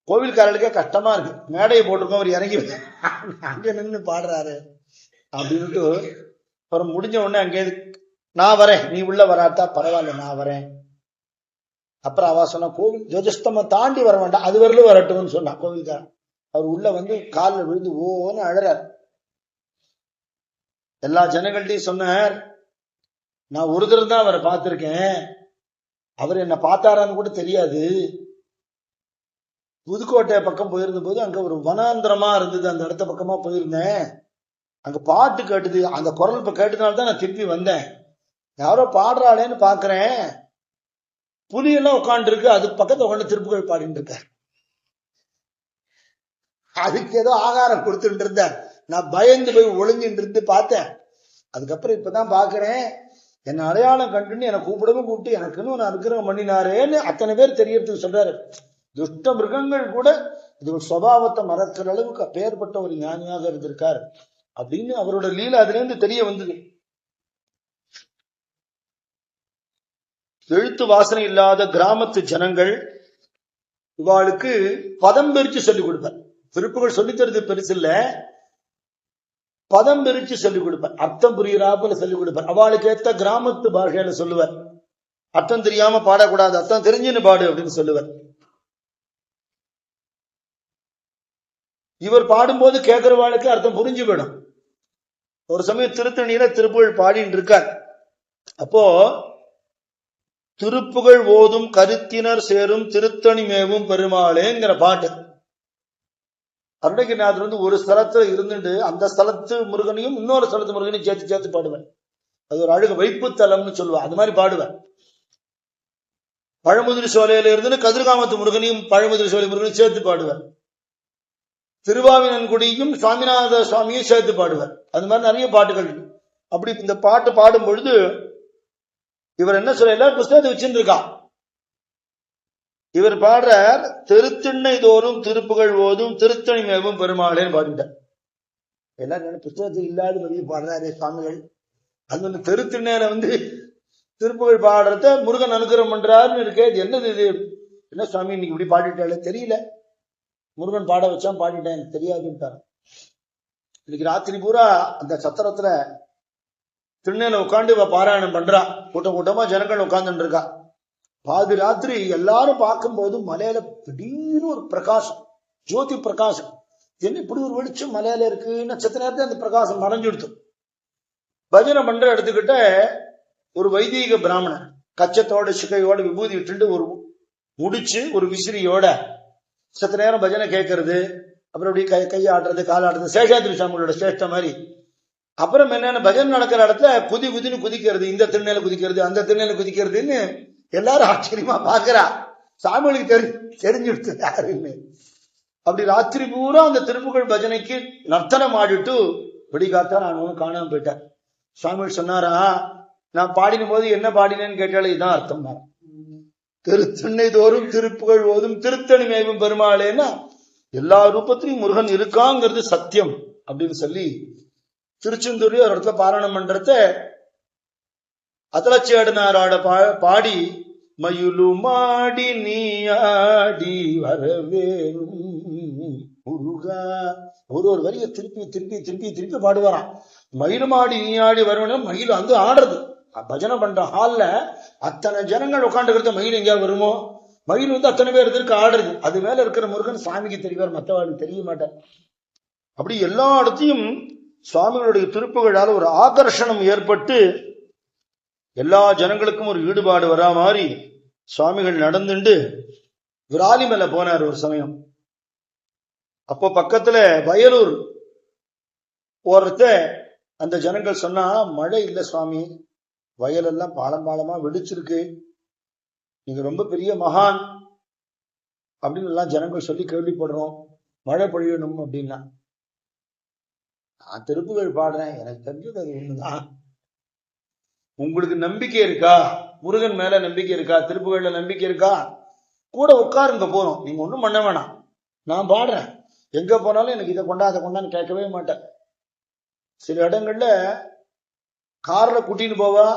கோவில்காரர்களுக்கே கஷ்டமா இருக்கு, மேடையை போட்டிருக்கோம், அவர் இறங்கி அங்க நின்று பாடுறாரு அப்படின்ட்டு. அப்புறம் முடிஞ்ச உடனே அங்கே நான் வரேன், நீ உள்ள வராட்டா பரவாயில்ல நான் வரேன். அப்புறம் அவ சொன்னா, கோவில் துவஜஸ்தம்பம் தாண்டி வர வேண்டாம், அது வரலும் வரட்டும்னு சொன்னா கோவில்காரன். அவர் உள்ள வந்து காலில் விழுந்து ஓன்னு அழறார். எல்லா ஜனங்கள்டையும் சொன்னார், நான் ஒரு தடவை தான் அவரை பார்த்திருக்கேன். அவர் என்ன பார்த்தாரான்னு கூட தெரியாது. புதுக்கோட்டை பக்கம் போயிருந்த போது அங்க ஒரு வனாந்திரமா இருந்தது. அந்த இடத்த பக்கமா போயிருந்தேன். அங்க பாட்டு கேட்டுது. அந்த குரல் இப்ப கேட்டதுனால்தான் நான் திருப்பி வந்தேன். யாரோ பாடுறாளேன்னு பாக்குறேன். புலியெல்லாம் உட்காந்து இருக்கு. அதுக்கு பக்கத்துல உட்காந்து திருப்புகழ் பாடிட்டு இருக்க. அதுக்கு ஏதோ ஆகாரம் கொடுத்துட்டு இருந்தேன். நான் பயந்து போய் ஒளிஞ்சிட்டு இருந்து பார்த்தேன். அதுக்கப்புறம் இப்பதான் பாக்குறேன். என்ன அடையாளம் கண்டுன்னு என்னை கூப்பிடவும் கூப்பிட்டு எனக்குன்னு ஒரு அனுகிரகம் பண்ணினாரேன்னு அத்தனை பேர் தெரியறதுக்கு சொல்றாரு. துஷ்ட மிருகங்கள் கூட இது ஒரு சுபாவத்தை மறக்கிற அளவுக்கு அப்பேற்பட்ட ஒரு ஞானியாக இருந்திருக்காரு அப்படின்னு அவரோட லீலை அதுல இருந்து தெரிய வந்தது. எழுத்து வாசனை இல்லாத கிராமத்து ஜனங்கள் இவாளுக்கு பதம் பிரிச்சு சொல்லிக் கொடுப்பார். திருப்புகள் சொல்லித் தருது பெருசு இல்ல, பதம் பிரிச்சு சொல்லிக் கொடுப்பார். அர்த்தம் புரியுறாப்புல சொல்லிக் கொடுப்பார். அவளுக்கு ஏத்த கிராமத்து பாஷையில சொல்லுவார். அர்த்தம் தெரியாம பாடக்கூடாது, அர்த்தம் தெரிஞ்சுன்னு பாடு அப்படின்னு சொல்லுவார். இவர் பாடும்போது கேட்கிறவாளுக்கு அர்த்தம் புரிஞ்சு போயிடும். ஒரு சமயம் திருத்தணியில திருப்புகழ் பாடின்னு இருக்கார். அப்போ திருப்புகழ் ஓதும் கருத்தினர் சேரும் திருத்தணி மேவும் பெருமாளேங்கிற பாட்டு. அருணகிரிநாதர் வந்து ஒரு ஸ்தலத்துல இருந்துட்டு அந்த ஸ்தலத்து முருகனையும் இன்னொரு ஸ்தலத்து முருகனையும் சேர்த்து சேர்த்து பாடுவேன். அது ஒரு அழகு வைப்பு தலம்னு சொல்லுவேன். அது மாதிரி பாடுவேன். பழமுதிரி சோலையில இருந்து கதிர்காமத்து முருகனையும் பழமுதிரி சோலை முருகனையும் சேர்த்து பாடுவேன். திருவாவினன்குடியும் சுவாமிநாத சுவாமியும் சேர்த்து பாடுவார். அது மாதிரி நிறைய பாட்டுகள். அப்படி இந்த பாட்டு பாடும் பொழுது இவர் என்ன சொல்ல, எல்லாரும் புஸ்தகத்தை வச்சுட்டு இருக்கா. இவர் பாடுற திருத்திண்ணை தோறும் திருப்புகழ் ஓதும் திருத்தணி மேவும் பெருமாளேன்னு பாடிட்டார். எல்லாரும் புஸ்தகத்தில் இல்லாத மாதிரி பாடுறாரு சுவாமிகள். அது ஒண்ணு திருத்திண்ணையில வந்து திருப்புகழ் பாடுறத முருகன் அனுகிரகம் பண்றாருன்னு இருக்கே. இது என்னது இது? என்ன சுவாமி இன்னைக்கு இப்படி பாடிட்டாலே தெரியல, முருகன் பாட வச்சான் பாடிட்டேன் எனக்கு தெரியாதுன்ட்டார். இன்னைக்கு ராத்திரி பூரா அந்த சத்திரத்துல திருநெல்வேலியில உட்காந்து பாராயணம் பண்றா. கூட்டம் கூட்டமா ஜனங்கள் உட்கார்ந்துட்டு இருக்கா. பாதி ராத்திரி எல்லாரும் பார்க்கும் போது மலையில திடீர்னு ஒரு பிரகாசம், ஜோதி பிரகாசம். என்ன இப்படி ஒரு வெளிச்சம் மலையில இருக்கு? நட்சத்திர நேரத்தில் அந்த பிரகாசம் மறைஞ்சுடுத்து. பஜனை பண்ற எடுத்துக்கிட்ட ஒரு வைதீக பிராமணன் கச்சத்தோட சிகையோட விபூதி விட்டுட்டு ஒரு முடிச்சு ஒரு விசிறியோட சத்த நேரம் பஜனை கேட்கறது. அப்புறம் அப்படி கையாடுறது காலாடுறது, சேஷாத்திரி சாமிகளோட சேஷ்ட மாதிரி. அப்புறம் என்னென்ன பஜனை நடக்கிற இடத்துல குதி குதின்னு குதிக்கிறது, இந்த திருநெல்ல குதிக்கிறது அந்த திருநெல்ல குதிக்கிறதுன்னு எல்லாரும் ஆச்சரியமா பாக்குறா. சாமிகளுக்கு தெரிஞ்சுடுத்து யாருன்னு. அப்படி ராத்திரி பூரா அந்த திருப்புகழ் பஜனைக்கு நர்த்தனம் ஆடிட்டு வெடிகாத்தா நான் ஒன்னும் காணாம போயிட்டேன். சுவாமிகள் சொன்னாரா, நான் பாடின போது என்ன பாடினேன்னு கேட்டாலே இதுதான் அர்த்தம் தான். திருத்தண்ணை தோறும் திருப்புகழ் ஓதும் திருத்தணி மேவும் பெருமாளேன்னா எல்லா ரூபத்திலையும் முருகன் இருக்காங்கிறது சத்தியம் அப்படின்னு சொல்லி திருச்செந்தூர்ல ஒரு இடத்துல பாராயணம் பண்றத அதலச்சேடனாரோட பாடி மயுலு மாடி நீ ஆடி வரவேணும் முருகா ஒரு வரிய திருப்பி திருப்பி திருப்பி திருப்பி பாடுவாராம். மயிலு மாடி நீ ஆடி வரவேணும். மயில் வந்து ஆடுறது பஜனை பண்ற ஹால்ல அத்தனை ஜனங்கள் உட்காந்துக்கிறத மயில் எங்கேயா வருமோ? மயில் வந்து அத்தனை பேர் இருக்கு ஆடுறது. அது மேல இருக்கிற முருகன் சுவாமிக்கு தெரிவார், மற்றவாளுக்கு தெரிய மாட்டார். அப்படி எல்லா இடத்தையும் சுவாமிகளுடைய திருப்புகழால ஒரு ஆகர்ஷணம் ஏற்பட்டு எல்லா ஜனங்களுக்கும் ஒரு ஈடுபாடு வரா மாதிரி சுவாமிகள் நடந்துட்டு விராலி மேல போனார் ஒரு சமயம். அப்போ பக்கத்துல வயலூர் போறத அந்த ஜனங்கள் சொன்னா, மழை இல்ல சுவாமி, வயலெல்லாம் பாலம் பாலமா வெடிச்சிருக்கு, நீங்க ரொம்ப பெரிய மகான் அப்படின்னு எல்லாம் ஜனங்கள் சொல்லி கேள்விப்படுறோம், மழை பொழியணும் அப்படின்னா. நான் திருப்புகழ் பாடுறேன், எனக்கு தெரிஞ்சது அது ஒண்ணுதான். உங்களுக்கு நம்பிக்கை இருக்கா? முருகன் மேல நம்பிக்கை இருக்கா? திருப்புகழ்ல நம்பிக்கை இருக்கா? கூட உட்காருங்க, போறோம், நீங்க ஒண்ணும் பண்ண வேணாம், நான் பாடுறேன். எங்க போனாலும் எனக்கு இதை கொண்டா அதை கொண்டான்னு கேட்கவே மாட்டேன். சில இடங்கள்ல கார்ல கூட்டின்னு போவா,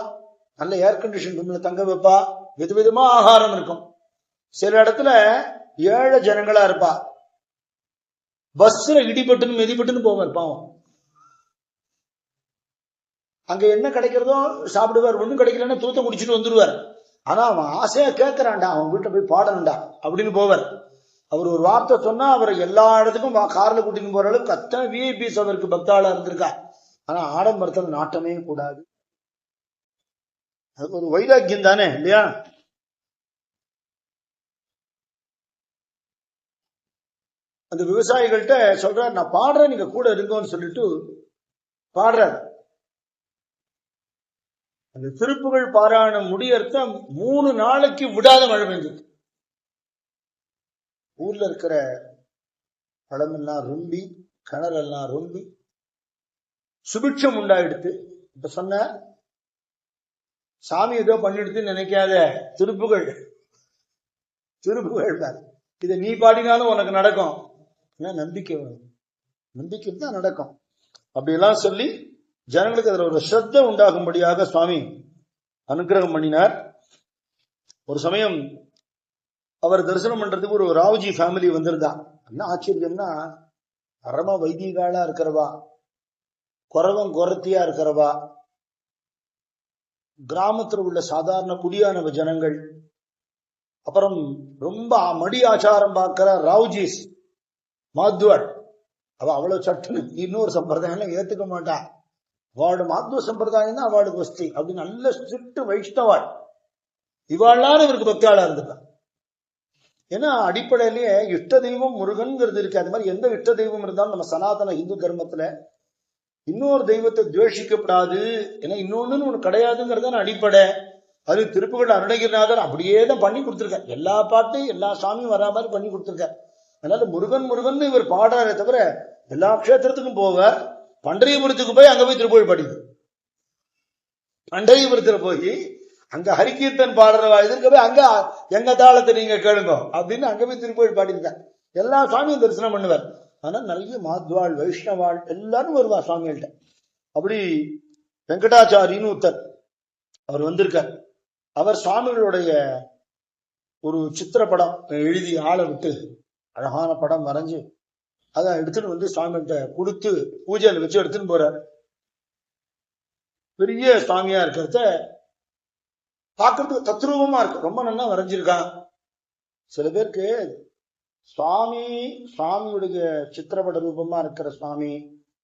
நல்ல ஏர் கண்டிஷன் ரூம்ல தங்க வைப்பா, விதவிதமா ஆகாரம் இருக்கும். சில இடத்துல ஏழை ஜனங்களா இருப்பா, பஸ்ல இடிபட்டுன்னு மெதிப்பட்டுன்னு போவார் பாவம். அங்க என்ன கிடைக்கிறதோ சாப்பிடுவார், ஒண்ணும் கிடைக்கலன்னா தூத்த குடிச்சிட்டு வந்துடுவார். ஆனா அவன் ஆசையா கேட்கிறான்டா, அவன் வீட்டை போய் பாடணும்டா அப்படின்னு போவார். அவர் ஒரு வார்த்தை சொன்னா அவரை எல்லா இடத்துக்கும் கார்ல கூட்டின்னு போற அளவுக்கு அத்தனை விஐபிஸ் அவருக்கு பக்தாளா இருந்திருக்கா. ஆனா ஆடம்பரத்தில் நாட்டமே கூடாது. அது ஒரு வைராக்கியம் தானே இல்லையா? அந்த விவசாயிகள்கிட்ட சொல்றாரு, நான் பாடுறேன், நீங்க கூட இருங்கன்னு சொல்லிட்டு பாடுறாரு. அந்த திருப்புகழ் பாராயணம் முடியறத 3 நாளைக்கு விடாத மழை பெஞ்சது. ஊர்ல இருக்கிற பழமெல்லாம் ரொம்பி, கிணறெல்லாம் ரொம்பி சுபிட்சம் உண்டாயிடுத்து. இப்ப சொன்ன சாமி ஏதோ பண்ணிடுதுன்னு நினைக்காத, திருப்புகழ் தான். இதை நீ பாடினாலும் உனக்கு நடக்கும். நம்பிக்கை வேணும், நம்பிக்கை தான் நடக்கும். அப்படியெல்லாம் சொல்லி ஜனங்களுக்கு அதுல ஒரு ஸ்ரத்த உண்டாகும்படியாக சுவாமி அனுகிரகம் பண்ணினார். ஒரு சமயம் அவர் தரிசனம் பண்றதுக்கு ஒரு ராவுஜி ஃபேமிலி வந்திருந்தான். என்ன ஆச்சரியம்னா, பரம வைதிகாலா இருக்கிறவா, குறவம் குரத்தியா இருக்கிறவா, கிராமத்தில் உள்ள சாதாரண குடியான ஜனங்கள், அப்புறம் ரொம்ப மடி ஆச்சாரம் பார்க்கிற ராவுஜிஸ் மாத்வாள். அவ அவ்வளவு சட்டுன்னு இன்னொரு சம்பிரதாயம் ஏத்துக்க மாட்டா. அவளோட மாத்வ சம்பிரதாயம் தான் அவளுக்கு வஸ்தி. அப்படி நல்ல ஸ்ட்ரிக்ட் வைஷ்ணவாள். இவாளான இவருக்கு பக்தியாளா இருந்துட்டா. ஏன்னா அடிப்படையிலேயே இஷ்ட தெய்வம் முருகன்கிறது இருக்கு. அது மாதிரி எந்த இஷ்ட தெய்வம் இருந்தாலும் நம்ம சனாதன இந்து தர்மத்துல இன்னொரு தெய்வத்தை துவேஷிக்கப்படாது, ஏன்னா இன்னொன்னு ஒண்ணு கிடையாதுங்கிறது அடிப்படை. அது திருப்புகழ் அருணகிரிநாதர் அப்படியே தான் பண்ணி கொடுத்திருக்கார். எல்லா பாட்டையும் எல்லா சாமியும் வரா மாதிரி பண்ணி கொடுத்திருக்கார். அதனால முருகன் முருகன் இவர் பாடுறாரே தவிர எல்லா க்ஷேத்திரத்துக்கும் போவார். பண்டரிபுரத்துக்கு போய் அங்க போய் திருப்புகழ் பாடிது. பண்டரிபுரத்துல போய் அங்க ஹரிகீர்த்தன் பாடுறவா எதிர்க்க போய் அங்க எங்க தாளத்தை நீங்க கேளுங்க அப்படின்னு அங்க போய் திருப்புகழ் பாடியிருக்கார். எல்லா சாமியும் தரிசனம் பண்ணுவார். ஆனா நிறைய மாத்வாள் வைஷ்ணவாள் எல்லாரும் வருவார் சுவாமிகள்கிட்ட. அப்படி வெங்கடாச்சாரின்னு ஒருத்தர் அவர் வந்திருக்கார். அவர் சுவாமிகளுடைய ஒரு சித்திரப்படம் எழுதி ஆளை விட்டு அழகான படம் வரைஞ்சு அதை எடுத்துட்டு வந்து சுவாமிகிட்ட கொடுத்து பூஜையில வச்சு எடுத்துன்னு போறார். பெரிய சுவாமியா இருக்கிறத பார்க்கறதுக்கு தத்ரூபமா இருக்கு, ரொம்ப நல்லா வரைஞ்சிருக்கான். சில பேருக்கு சுவாமியுடைய சித்திரப்பட ரூபமா இருக்கிற சுவாமி,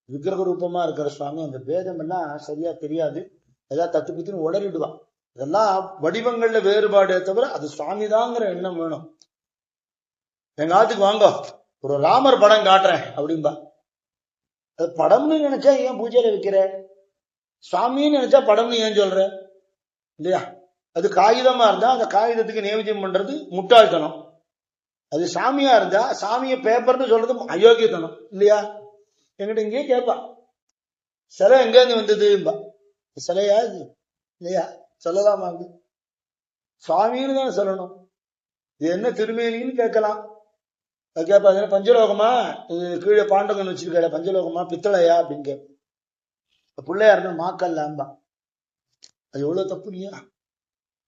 விக்கிரக ரூபமா இருக்கிற சுவாமி, அந்த பேதம் எல்லாம் சரியா தெரியாது. ஏதாவது தத்து பித்துன்னு உளறிடுவான். இதெல்லாம் வடிவங்கள்ல வேறுபாடே தவிர அது சுவாமிதாங்கிற எண்ணம் வேணும். எங்க ஆத்துக்கு வாங்க, ஒரு ராமர் படம் காட்டுறேன் அப்படின்பா. அது படம்னு நினைச்சா ஏன் பூஜையில வைக்கிற? சுவாமின்னு நினைச்சா படம்னு ஏன் சொல்ற? இல்லையா? அது காகிதமா இருந்தா அந்த காகிதத்துக்கு நைவேத்தியம் பண்றது முட்டாள்தனம். அது சாமியா இருந்தா சாமிய பேப்பர்னு சொல்றது அயோக்கியத்தனம். இல்லையா? என்கிட்ட இங்கேயே கேட்பா, சிலை எங்க இருந்து வந்ததும்பா. சிலையா இது? இல்லையா? சொல்லலாமா? சுவாமின்னு தான் சொல்லணும். இது என்ன திருமேனின்னு கேட்கலாம். அது கேட்பா, பஞ்சலோகமா, இது கீழே பாண்டகன் வச்சிருக்க பஞ்சலோகமா பித்தளையா அப்படின்னு கேட்ப. பிள்ளையா இருந்தா மாக்கல்லாம்பா. அது எவ்வளவு தப்பு இல்லையா?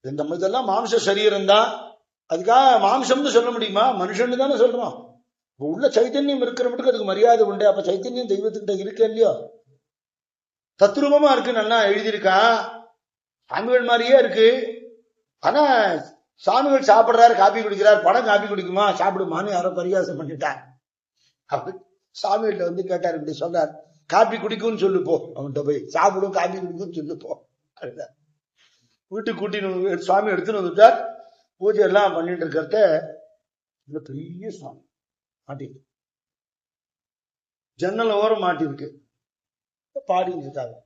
நம்ம இதெல்லாம் மாம்ச சரீரம் தான். அதுக்காக மாம்சம்னு சொல்ல முடியுமா? மனுஷன்னு தானே சொல்றோம். உள்ள சைத்தன்யம் இருக்கிற மட்டும் அதுக்கு மரியாதை உண்டு. அப்ப சைத்தன்யம் தெய்வத்துக்கிட்ட இருக்க இல்லையோ? தத்ரூபமா இருக்கு, நல்லா எழுதியிருக்கான், சாமிகள் மாதிரியே இருக்கு. ஆனா சாமிகள் சாப்பிடுறாரு, காப்பி குடிக்கிறார், படம் காப்பி குடிக்குமா, சாப்பிடுமான்னு யாரோ பரிகாசம் பண்ணிட்டார். அப்படி சாமிகிட்ட வந்து கேட்டார், இப்படி சொல்றார், காப்பி குடிக்கும்னு சொல்லு போ, அவன்கிட்ட போய் சாப்பிடும் காப்பி குடிக்கும்னு சொல்லு போ. வீட்டுக்கு கூட்டின்னு சுவாமி எடுத்துன்னு வந்துட்டார். பூஜை எல்லாம் பண்ணிட்டு இருக்கிறத இந்த பெரிய சுவாமி மாட்டிருக்கு, ஜன்னல் ஓரம் மாட்டிருக்கு, பாடிட்டு இருக்காங்க.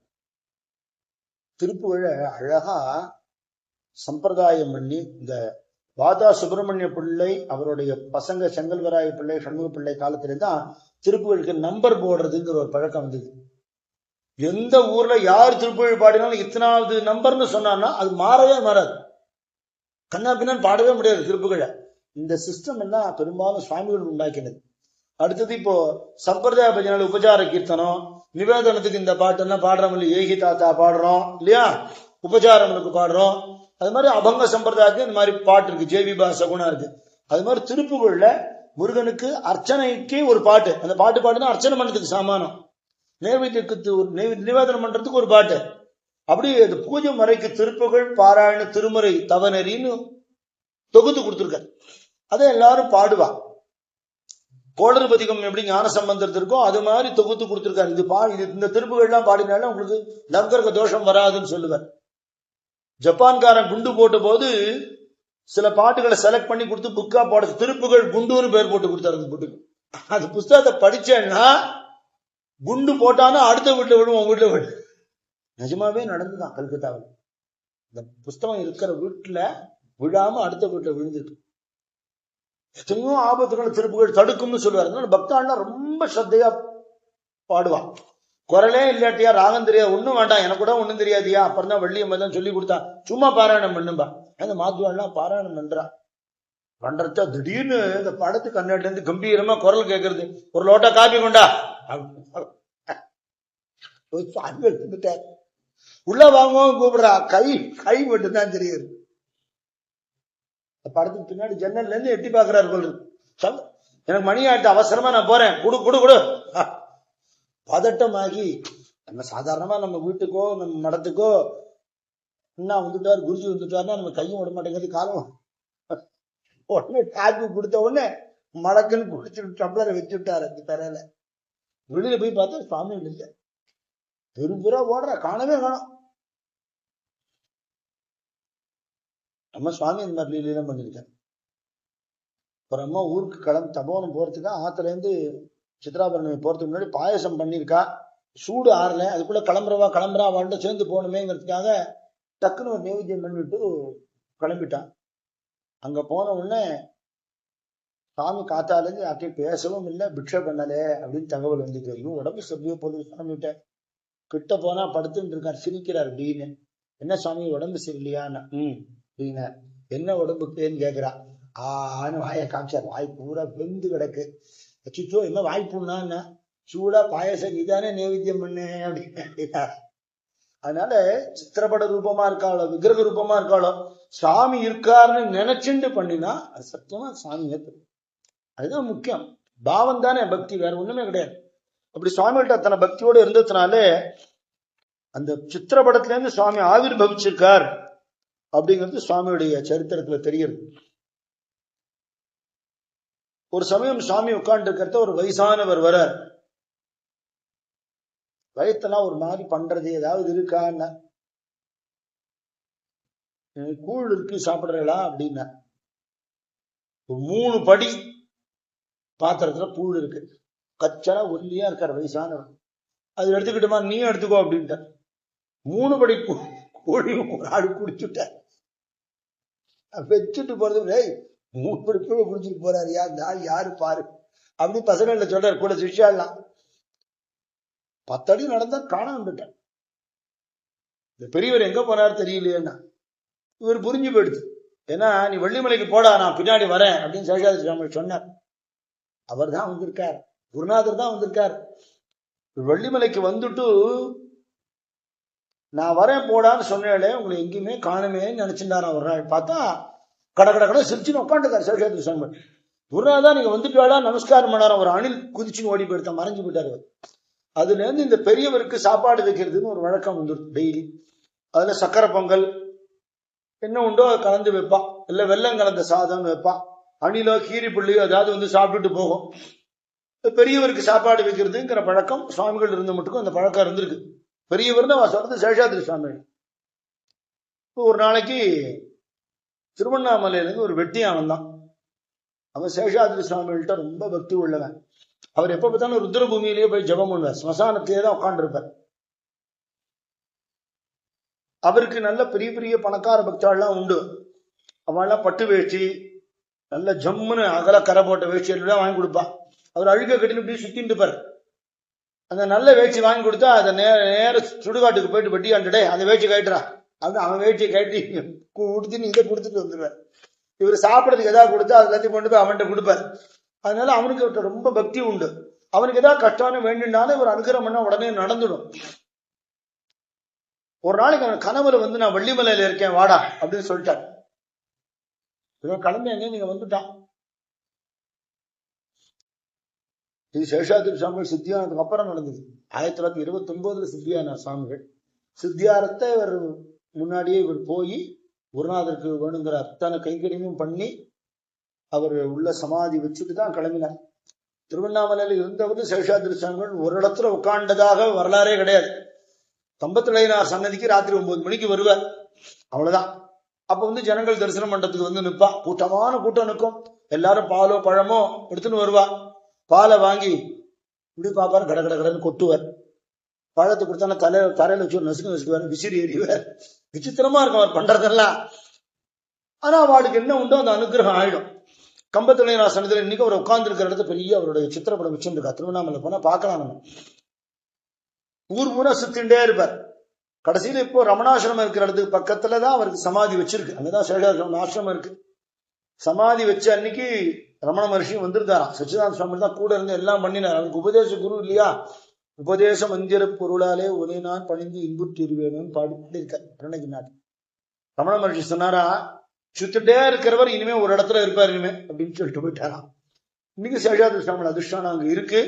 திருப்புகழ அழகா சம்பிரதாயம் பண்ணி, இந்த வாதா சுப்பிரமணிய பிள்ளை அவருடைய பசங்க செங்கல்வராய பிள்ளை, சண்முக பிள்ளை காலத்தில்தான் திருப்புகழுக்கு நம்பர் போடுறதுங்கிற ஒரு பழக்கம் வந்தது. எந்த ஊர்ல யார் திருப்புகழ் பாடினாலும் இத்தனாவது நம்பர்னு சொன்னான்னா அது மாறவே மாறாது. கண்ணா பின்னால் பாடவே முடியாது திருப்புகழ. இந்த சிஸ்டம் எல்லாம் பெரும்பாலும் சுவாமிகள் உண்டாக்கினது. அடுத்தது இப்போ சம்பிரதாய பஜனை உபச்சார கீர்த்தனம், நிவேதனத்துக்கு இந்த பாட்டெல்லாம் பாடுறோம் இல்லையா? ஏகி தாத்தா பாடுறோம் இல்லையா? உபச்சாரங்களுக்கு பாடுறோம். அது மாதிரி அபங்க சம்பிரதாயத்துக்கு இந்த மாதிரி பாட்டு இருக்கு, ஜேவிபா சகுனா இருக்கு. அது மாதிரி திருப்புகழ்ல முருகனுக்கு அர்ச்சனைக்கு ஒரு பாட்டு, அந்த பாட்டு பாட்டுனா அர்ச்சனை பண்றதுக்கு சாமானம், நிவேதனம் பண்றதுக்கு ஒரு பாட்டு. அப்படி அது பூஜை முறைக்கு திருப்புகழ் பாராயண திருமுறை தவநெறின்னு தொகுத்து கொடுத்துருக்க. அதை எல்லாரும் பாடுவா. கோளறு பதிகம் எப்படி ஞான சம்பந்தத்திற்கோ அது மாதிரி தொகுத்து கொடுத்துருக்காரு. இது இந்த திருப்புகள்லாம் பாடினாலும் உங்களுக்கு நவகிரக தோஷம் வராதுன்னு சொல்லுவார். ஜப்பான்காரன் குண்டு போட்ட போது சில பாட்டுகளை செலக்ட் பண்ணி கொடுத்து புக்கா போட திருப்புகள் குண்டுன்னு பேர் போட்டு கொடுத்தாரு அந்த புட்டுக்கு. அந்த புஸ்தகத்தை படிச்சேன்னா குண்டு போட்டானா அடுத்த வீட்டுல விடும், உங்க வீட்டுல விடும். நிஜமாவே நடந்துதான் கல்கத்தாவில். இந்த புஸ்தகம் இருக்கிற வீட்டுல விழாம அடுத்த வீட்டுல விழுந்துருக்கு. எத்தனையோ ஆபத்துகளை திருப்புகள் தடுக்கும்னு சொல்லுவாரு. பக்தாள்னா ரொம்ப ஸ்ரத்தையா பாடுவான். குரலே இல்லாட்டியா ராகம் தெரியாது, ஒண்ணும் வேண்டாம், எனக்கு கூட ஒண்ணும் தெரியாதியா, அப்புறம் தான் வெள்ளியம்மா தான் சொல்லி கொடுத்தா, சும்மா பாராயணம் பண்ணும்பா. அந்த மாத்துவாள்லாம் பாராயணம் பண்றா. பண்றதா திடீர்னு இந்த படத்து கண்ணாடில இருந்து கம்பீரமா குரல் கேட்கறது, ஒரு லோட்டா காப்பி கொண்டா. உள்ள வாங்குவோம் கூப்பிடுறா, கை கை மட்டும் தான் தெரியுது. படத்துக்கு பின்னாடி ஜன்னல்ல இருந்து எட்டி பாக்குறாரு போல இருக்கு. எனக்கு மணி ஆயிட்டு, அவசரமா நான் போறேன், குடு குடு குடு. பதட்டமாகி நம்ம சாதாரணமா நம்ம வீட்டுக்கோ நம்ம மடத்துக்கோ என்ன வந்துட்டார், குருஜி வந்துட்டாருன்னா நம்ம கையும் விட மாட்டேங்கிறது, காலம். உடனே காப்பி கொடுத்த உடனே மடக்குன்னு குடிச்சுட்டு டம்ளரை வச்சு விட்டாரு அந்த தரையில. வெளியில போய் பார்த்தா சுவாமி இல்லை, பெரும்புறா ஓடுற, காணவே காணும். நம்ம சுவாமி இந்த மாதிரி லீலாம் பண்ணிருக்கேன். அப்புறமா ஊருக்கு தபோனம் போறதுக்கா ஆத்துல இருந்து சித்ராபரணி போறதுக்கு முன்னாடி பாயசம் பண்ணிருக்கா. சூடு ஆறல, அதுக்குள்ள கிளம்புறா வந்துட்டு சேர்ந்து போகணுமேங்கிறதுக்காக டக்குன்னு ஒரு நைவேத்தியம் பண்ணிட்டு கிளம்பிட்டான். அங்க போன உடனே சாமி காத்தாலேருந்து யார்ட்டையும் பேசவும் இல்லை, பிக்ஷை பண்ணலே அப்படின்னு தகவல் வந்துட்டு, ஐயோ உடம்பு செவ்விய போது சாமிகிட்ட. கிட்ட போனா படுத்துட்டு இருக்கார், சிரிக்கிறார் அப்படின்னு. என்ன சாமி உடம்பு சரியில்லையான்னு. அப்படின்னா என்ன உடம்புக்குன்னு கேட்கிறா. வாயை காமிச்சார், வாய் பூரா வெந்து கிடக்கு. அச்சுச்சோ என்ன வாய்ப்புன்னா, சூடா பாயசம் இதானே நைவேத்தியம் பண்ணு அப்படின்னு. அதனால சித்திரப்பட ரூபமா இருக்காளோ விக்கிரக ரூபமா இருக்காளோ சாமி இருக்காருன்னு நினைச்சுட்டு பண்ணினா அது சத்தியமா சாமி ஏற்று. அதுதான் முக்கியம். பாவம் தானே பக்தி, வேற ஒண்ணுமே கிடையாது. அப்படி சுவாமிகிட்ட அத்தனை பக்தியோடு இருந்ததுனாலே அந்த சித்திரப்படத்துல இருந்து சுவாமி ஆவிர் பவிச்சிருக்கார் அப்படிங்கிறது சுவாமியுடைய சரித்திரத்துல தெரியுது. ஒரு சமயம் சுவாமி உட்கார்ந்து இருக்கிறத ஒரு வயசானவர் வர, வயத்தெல்லாம் ஒரு மாதிரி பண்றது ஏதாவது இருக்கான்னு. கூழ் இருக்கு சாப்பிடுறா அப்படின்னா. 3 படி பாத்திரத்துல கூழ் இருக்கு, கச்சரா ஒல்லியா இருக்கார் வயசானவர். அது எடுத்துக்கிட்டுமா நீயும் எடுத்துக்கோ அப்படின்ட்ட. 3 படி கூழையும் ஒரு ஆடு குடிச்சுட்ட. வச்சுட்டு போறது, 3 படி கூழ குடிச்சுட்டு போறாரு, யாரு பாரு அப்படி பசங்கள்ல சொல்றாரு கூட சிஷ்யாலாம். 10 அடி நடந்தா காண வந்துட்டேன். இந்த பெரியவர் எங்க போனாரு தெரியலையேன்னா இவர் புரிஞ்சு போயிடுது. ஏன்னா நீ வெள்ளிமலைக்கு போடா, நான் பின்னாடி வரேன் அப்படின்னு சேஷாதிரி சுவாமி சொன்னார். அவர் தான் வந்திருக்கார், குருநாதர் தான் வந்திருக்கார். வெள்ளிமலைக்கு வந்துட்டு நான் வரேன் போடான்னு சொன்னேன், உங்களை எங்கேயுமே காணுமே நினைச்சிருந்தாரு. ஒரு நாள் பார்த்தா கடை சிரிச்சுன்னு உட்காந்துருக்காரு சேஷாதிரி சுவாமி. குருநாதா நீங்க வந்துட்டாளா நமஸ்காரம் பண்ணார. ஒரு அணில் குதிச்சுன்னு ஓடி போயிடுத்த, மறைஞ்சு போயிட்டாரு. அதுல இருந்து இந்த பெரியவருக்கு சாப்பாடு வைக்கிறதுன்னு ஒரு வழக்கம் வந்துருக்கு டெய்லி. அதுல சக்கரை பொங்கல் என்ன உண்டோ அதை கலந்து வைப்பான், இல்ல வெள்ளம் கலந்த சாதம் வைப்பான். அணிலோ கீரி புள்ளியோ ஏதாவது சாப்பிட்டுட்டு போகும். பெரியவருக்கு சாப்பாடு வைக்கிறதுங்கிற பழக்கம் சுவாமிகள் இருந்த மட்டுக்கும் அந்த பழக்கம் இருந்திருக்கு. பெரியவர் தான் சொல்றது சேஷாதிரி சுவாமி. ஒரு நாளைக்கு திருவண்ணாமலையில இருந்து ஒரு வெட்டியான் வந்தான். அவன் சேஷாதிரி சுவாமிகள்கிட்ட ரொம்ப பக்தி உள்ளவன். அவர் எப்ப பார்த்தாலும் ருத்ரபூமியிலேயே போய் ஜபம் பண்ணுவார், ஸ்மசானத்திலேயே தான் உட்கார்ந்து இருப்பார். அவருக்கு நல்ல பெரிய பெரிய பணக்கார பக்தாள்லாம் உண்டு. அவெல்லாம் பட்டு வேஷ்டி நல்ல ஜம்முன்னு அகல கரை போட்ட வேஷ்டி எல்லாம் வாங்கி கொடுப்பான். அவர் அழுக கட்டின்னு இப்படி சுத்தின்னு இருப்பார். அந்த நல்ல வேஷ்டி வாங்கி கொடுத்தா அதை நேர சுடுகாட்டுக்கு போயிட்டு வெட்டி ஆண்டுடே அந்த வேஷ்டி கட்டுறான். அது அவன் வேஷ்டியை கட்டி கொடுத்துன்னு இதை கொடுத்துட்டு வந்துடுவார். இவர் சாப்பிடறதுக்கு எதாவது கொடுத்தா அதுல இருந்து கொண்டு போய் அவன்கிட்ட கொடுப்பார். அதனால அவனுக்கு ரொம்ப பக்தி உண்டு. அவனுக்கு ஏதாவது கஷ்டம்னு வேண்டினாலும் இவர் அனுகிரகம் பண்ண உடனே நடந்துடும். ஒரு நாளைக்கு அவன் கனவுல நான் வெள்ளிமலையில இருக்கேன் வாடா அப்படின்னு சொல்லிட்டார். இவன் கிளம்பி அங்கே நீங்க வந்துட்டான். இது சேஷாதிரி சுவாமிகள் சித்தியானதுக்கு அப்புறம் நடந்தது. 1929 சித்தியானார் சுவாமிகள். சித்தியாரத்தை இவர் முன்னாடியே இவர் போய் குருநாதருக்கு வேணுங்கிற அத்தனை கைங்கரியமும் பண்ணி அவர் உள்ள சமாதி வச்சுட்டு தான் கிளம்பினார். திருவண்ணாமலையில இருந்தவர் சேஷாதிரி சுவாமிகள் ஒரு இடத்துல உட்கார்ந்ததாக வரலாறே கிடையாது. தம்பத்திலைனார் சன்னதிக்கு ராத்திரி 9 மணிக்கு வருவார். அவ்வளவுதான். அப்ப வந்து ஜனங்கள் தரிசனம் பண்றதுக்கு வந்து நிற்பா, கூட்டமான கூட்டம் நிற்கும். எல்லாரும் பாலோ பழமோ எடுத்துன்னு வருவா. பாலை வாங்கி இப்படி பாப்பாரு, கட கட கடன்னு கொட்டுவார். பழத்தை கொடுத்தா தரையில வச்சு நசுக்கு நசுக்குவார், விசிறி எறிவார். விசித்திரமா இருக்கும் அவர் பண்றதெல்லாம். ஆனா அவளுக்கு என்ன உண்டோ அந்த அனுகிரகம் ஆயிடும். கம்பத்துணையராசனத்துல இன்னைக்கு அவர் உட்கார்ந்து இருக்கிற இடத்துல பெரிய அவருடைய சித்திரப்படம் வச்சுருக்கா. திருவண்ணாமலை போனா பார்க்கலாம். நம்ம ஊர் பூரா சுத்திண்டே இருப்பார். கடைசியில இப்போ ரமணாசிரமம் இருக்கிற இடத்துக்கு பக்கத்துலதான் அவருக்கு சமாதி வச்சிருக்கு. அங்கதான் சேஷாசிரமம் ஆசிரமம் இருக்கு. சமாதி வச்ச அன்னைக்கு ரமண மகர்ஷியும் வந்திருக்காராம். சச்சிதானந்த சுவாமி தான் கூட இருந்து எல்லாம் பண்ணினார். அவருக்கு உபதேச குரு இல்லையா, உபதேச மந்திர பொருளாலே ஒரே நான் பணிந்து இன்புற்றிருவேன்னு பாடிருக்கார் பிரணகிநாத். ரமண மகர்ஷி சொன்னாரா, சுத்திட்டே இருக்கிறவர் இனிமே ஒரு இடத்துல இருப்பார் இனிமே அப்படின்னு சொல்லிட்டு போயிட்டாராம். இன்னைக்கு சேஷாதிரி சுவாமி அதிர்ஷ்டம் அங்க இருக்கு.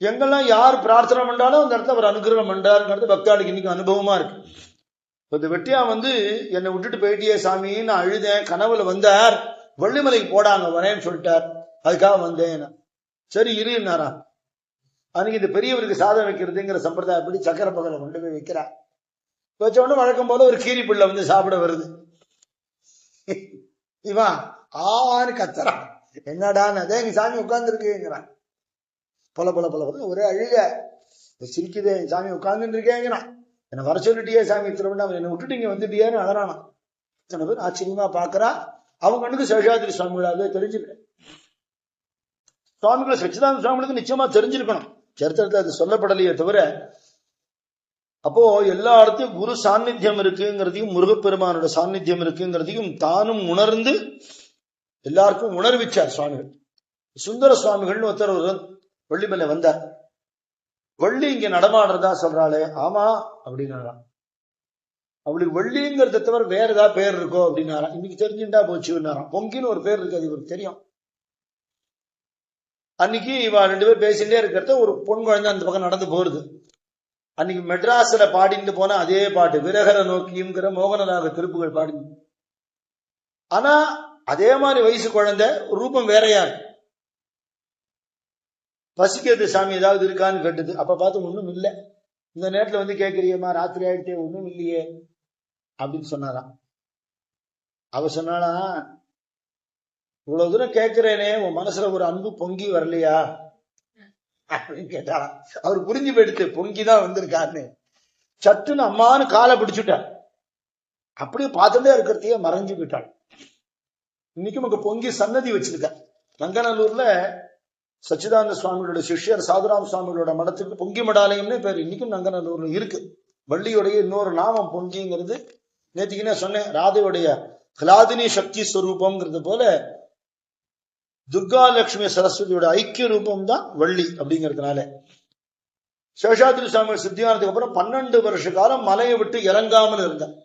எங்கெல்லாம் யார் பிரார்த்தனை பண்ணாலும் அந்த இடத்துல அவர் அனுகிரகம் பண்றாருங்கிறது பக்தாளுக்கு இன்னைக்கு அனுபவமா இருக்கு. இந்த வெட்டியா வந்து என்னை விட்டுட்டு போயிட்டியே சாமின்னு அழுதேன், கனவுல வந்தார், வள்ளிமலைக்கு போடாங்க வரேன்னு சொல்லிட்டார், அதுக்காக வந்தேன். சரி இருன்னாரா. அன்னைக்கு இந்த பெரியவருக்கு சாதம் வைக்கிறதுங்கிற சம்பிரதாயப்படி சக்கரை பகலை கொண்டு போய் வைக்கிறார். வச்ச உடனே வழக்கம் போல ஒரு கீரி பிள்ளை வந்து சாப்பிட வருது. இவன் ஆன்னு கத்துறான், என்னடான்னு. அதே எங்க சாமி உட்கார்ந்து இருக்குங்கிறான். பல பல பல ஒரே அழுக, சிரிக்குதே, சாமி உட்கார்ந்து இருக்கேங்கிறான். என்ன வர சொல்லிட்டியே சாமி திருவண்ணாமலை, என்னை விட்டுட்டு இங்க வந்துட்டியேன்னு அழறானா. இத்தனை பேர் ஆச்சரியமா பாக்குறா. அவங்க கண்ணுக்கு சேஷாதிரி சுவாமிகளாவே தெரிஞ்சிருக்க. சுவாமிகளை சச்சிதானந்த சுவாமிகளுக்கு நிச்சயமா தெரிஞ்சிருக்கணும். சரித்திரத்தை அது சொல்லப்படலையே தவிர. அப்போ எல்லா இடத்தையும் குரு சாநித்தியம் இருக்குங்கிறதையும் முருகப்பெருமானோட சாநித்தியம் இருக்குங்கிறதையும் தானும் உணர்ந்து எல்லாருக்கும் உணர்விச்சார் சுவாமிகள். சுந்தர சுவாமிகள்னு ஒருத்தர் வள்ளிமலை வந்தார். வள்ளி இங்க நடமாடுறதா சொல்றாளே, ஆமா அப்படின்னாராம். அவளுக்கு வள்ளிங்கிறத தவிர வேற ஏதாவது பேர் இருக்கோ அப்படின்னாராம். இன்னைக்கு தெரிஞ்சுட்டா போச்சுன்னாராம். பொங்கின்னு ஒரு பேர் இருக்கு, அது இவருக்கு தெரியும். அன்னைக்கு இவ 2 பேர் பேசிட்டே இருக்கிறத ஒரு பொன் குழந்தை அந்த பக்கம் நடந்து போறது. அன்னைக்கு மெட்ராஸ்ல பாடிட்டு போன அதே பாட்டு விரகர நோக்கியுங்கிற மோகனராக திருப்புகள் பாடி. ஆனா அதே மாதிரி வயசு குழந்தை, ரூபம் வேறையா இருக்கு. பசிக்கிறது சாமி ஏதாவது இருக்கான்னு கேட்டது. அப்ப பார்த்து ஒண்ணும் இல்லை. இந்த நேரத்துல வந்து கேட்கறியம்மா, ராத்திரி ஆயிட்டே, ஒண்ணும் இல்லையே அப்படின்னு சொன்னாராம். அவ சொன்னாலா, இவ்வளவு தூரம் கேட்கிறேனே, உன் மனசுல ஒரு அன்பு பொங்கி வரலையா அப்படின்னு கேட்டாராம். அவர் புரிஞ்சு போயிடுத்து, பொங்கிதான் வந்திருக்காருன்னு. சட்டுன்னு அம்மானு காலை பிடிச்சுட்டார். அப்படியே பார்த்துட்டே இருக்கிறதையே மறைஞ்சு போயிட்டாள். இன்னைக்கு நமக்கு பொங்கி சன்னதி வச்சிருக்க. நங்கநல்லூர்ல சச்சிதானந்த சுவாமியோட சிஷ்யர் சாதுராம சுவாமிகளோட மடத்துக்கு பொங்கி மடாலயம்னு பேர் இன்னைக்கும் நங்கநல்லூர்ல இருக்கு. வள்ளியுடைய இன்னொரு நாமம் பொங்கிங்கிறது. நேற்றுக்குன்னு சொன்னேன், ராதையுடைய கலாதினி சக்தி ஸ்வரூபம்ங்கிறது போல துர்கா லட்சுமி சரஸ்வதியோட ஐக்கிய ரூபம் தான் வள்ளி. அப்படிங்கிறதுனால சேஷாதிரி சுவாமி சித்தியானதுக்கு அப்புறம் 12 வருஷ காலம் மலையை விட்டு இறங்காமல் இருந்தார்.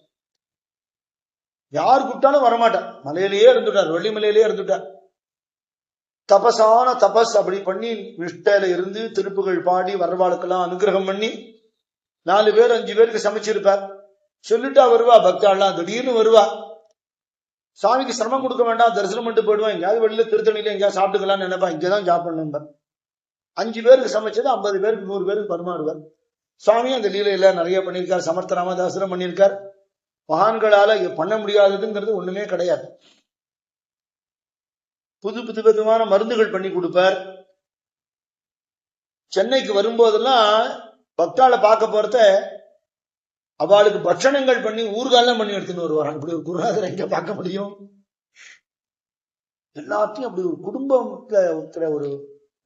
யார் கூப்பிட்டாலும் வரமாட்டார், மலையிலேயே இருந்துட்டார், வள்ளி மலையிலேயே இருந்துட்டார். தபசான தபஸ் அப்படி பண்ணி நிஷ்டையில இருந்து திருப்புகள் பாடி வர்றவாளுக்கெல்லாம் அனுகிரகம் பண்ணி 4 பேர் 5 பேருக்கு சமைச்சிருப்பார். சொல்லிட்டா வருவா பக்தாள்லாம், திடீர்னு வருவா. சாமிக்கு சிரமம் கொடுக்க வேண்டாம், தரிசனம் பண்ணிட்டு போயிடுவான். எங்கேயாவது வெளியில திருத்தணியில எங்கேயாவது சாப்பிட்டுக்கலாம்னு நினைப்பா, இங்கதான் சாப்பிடணும். 5 பேருக்கு சமைச்சது 50 பேருக்கு 100 பேருக்கு பரிமாறுவார். சுவாமி அந்த லீலையில நிறைய பண்ணியிருக்கார். சமர்த்த ராமதாசரம் பண்ணியிருக்கார். மகான்களால பண்ண முடியாததுங்கிறது ஒண்ணுமே கிடையாது. புது புது விதமான மருந்துகள் பண்ணி கொடுப்பார். சென்னைக்கு வரும்போதெல்லாம் பக்தாளை பார்க்க போறத அவளுக்கு பட்சணங்கள் பண்ணி ஊர்காலம் பண்ணி எடுத்துன்னு வருவாங்க. இப்படி ஒரு குருநாதரை எங்க பார்க்க முடியும்? எல்லாத்தையும் அப்படி ஒரு குடும்பத்துல ஒரு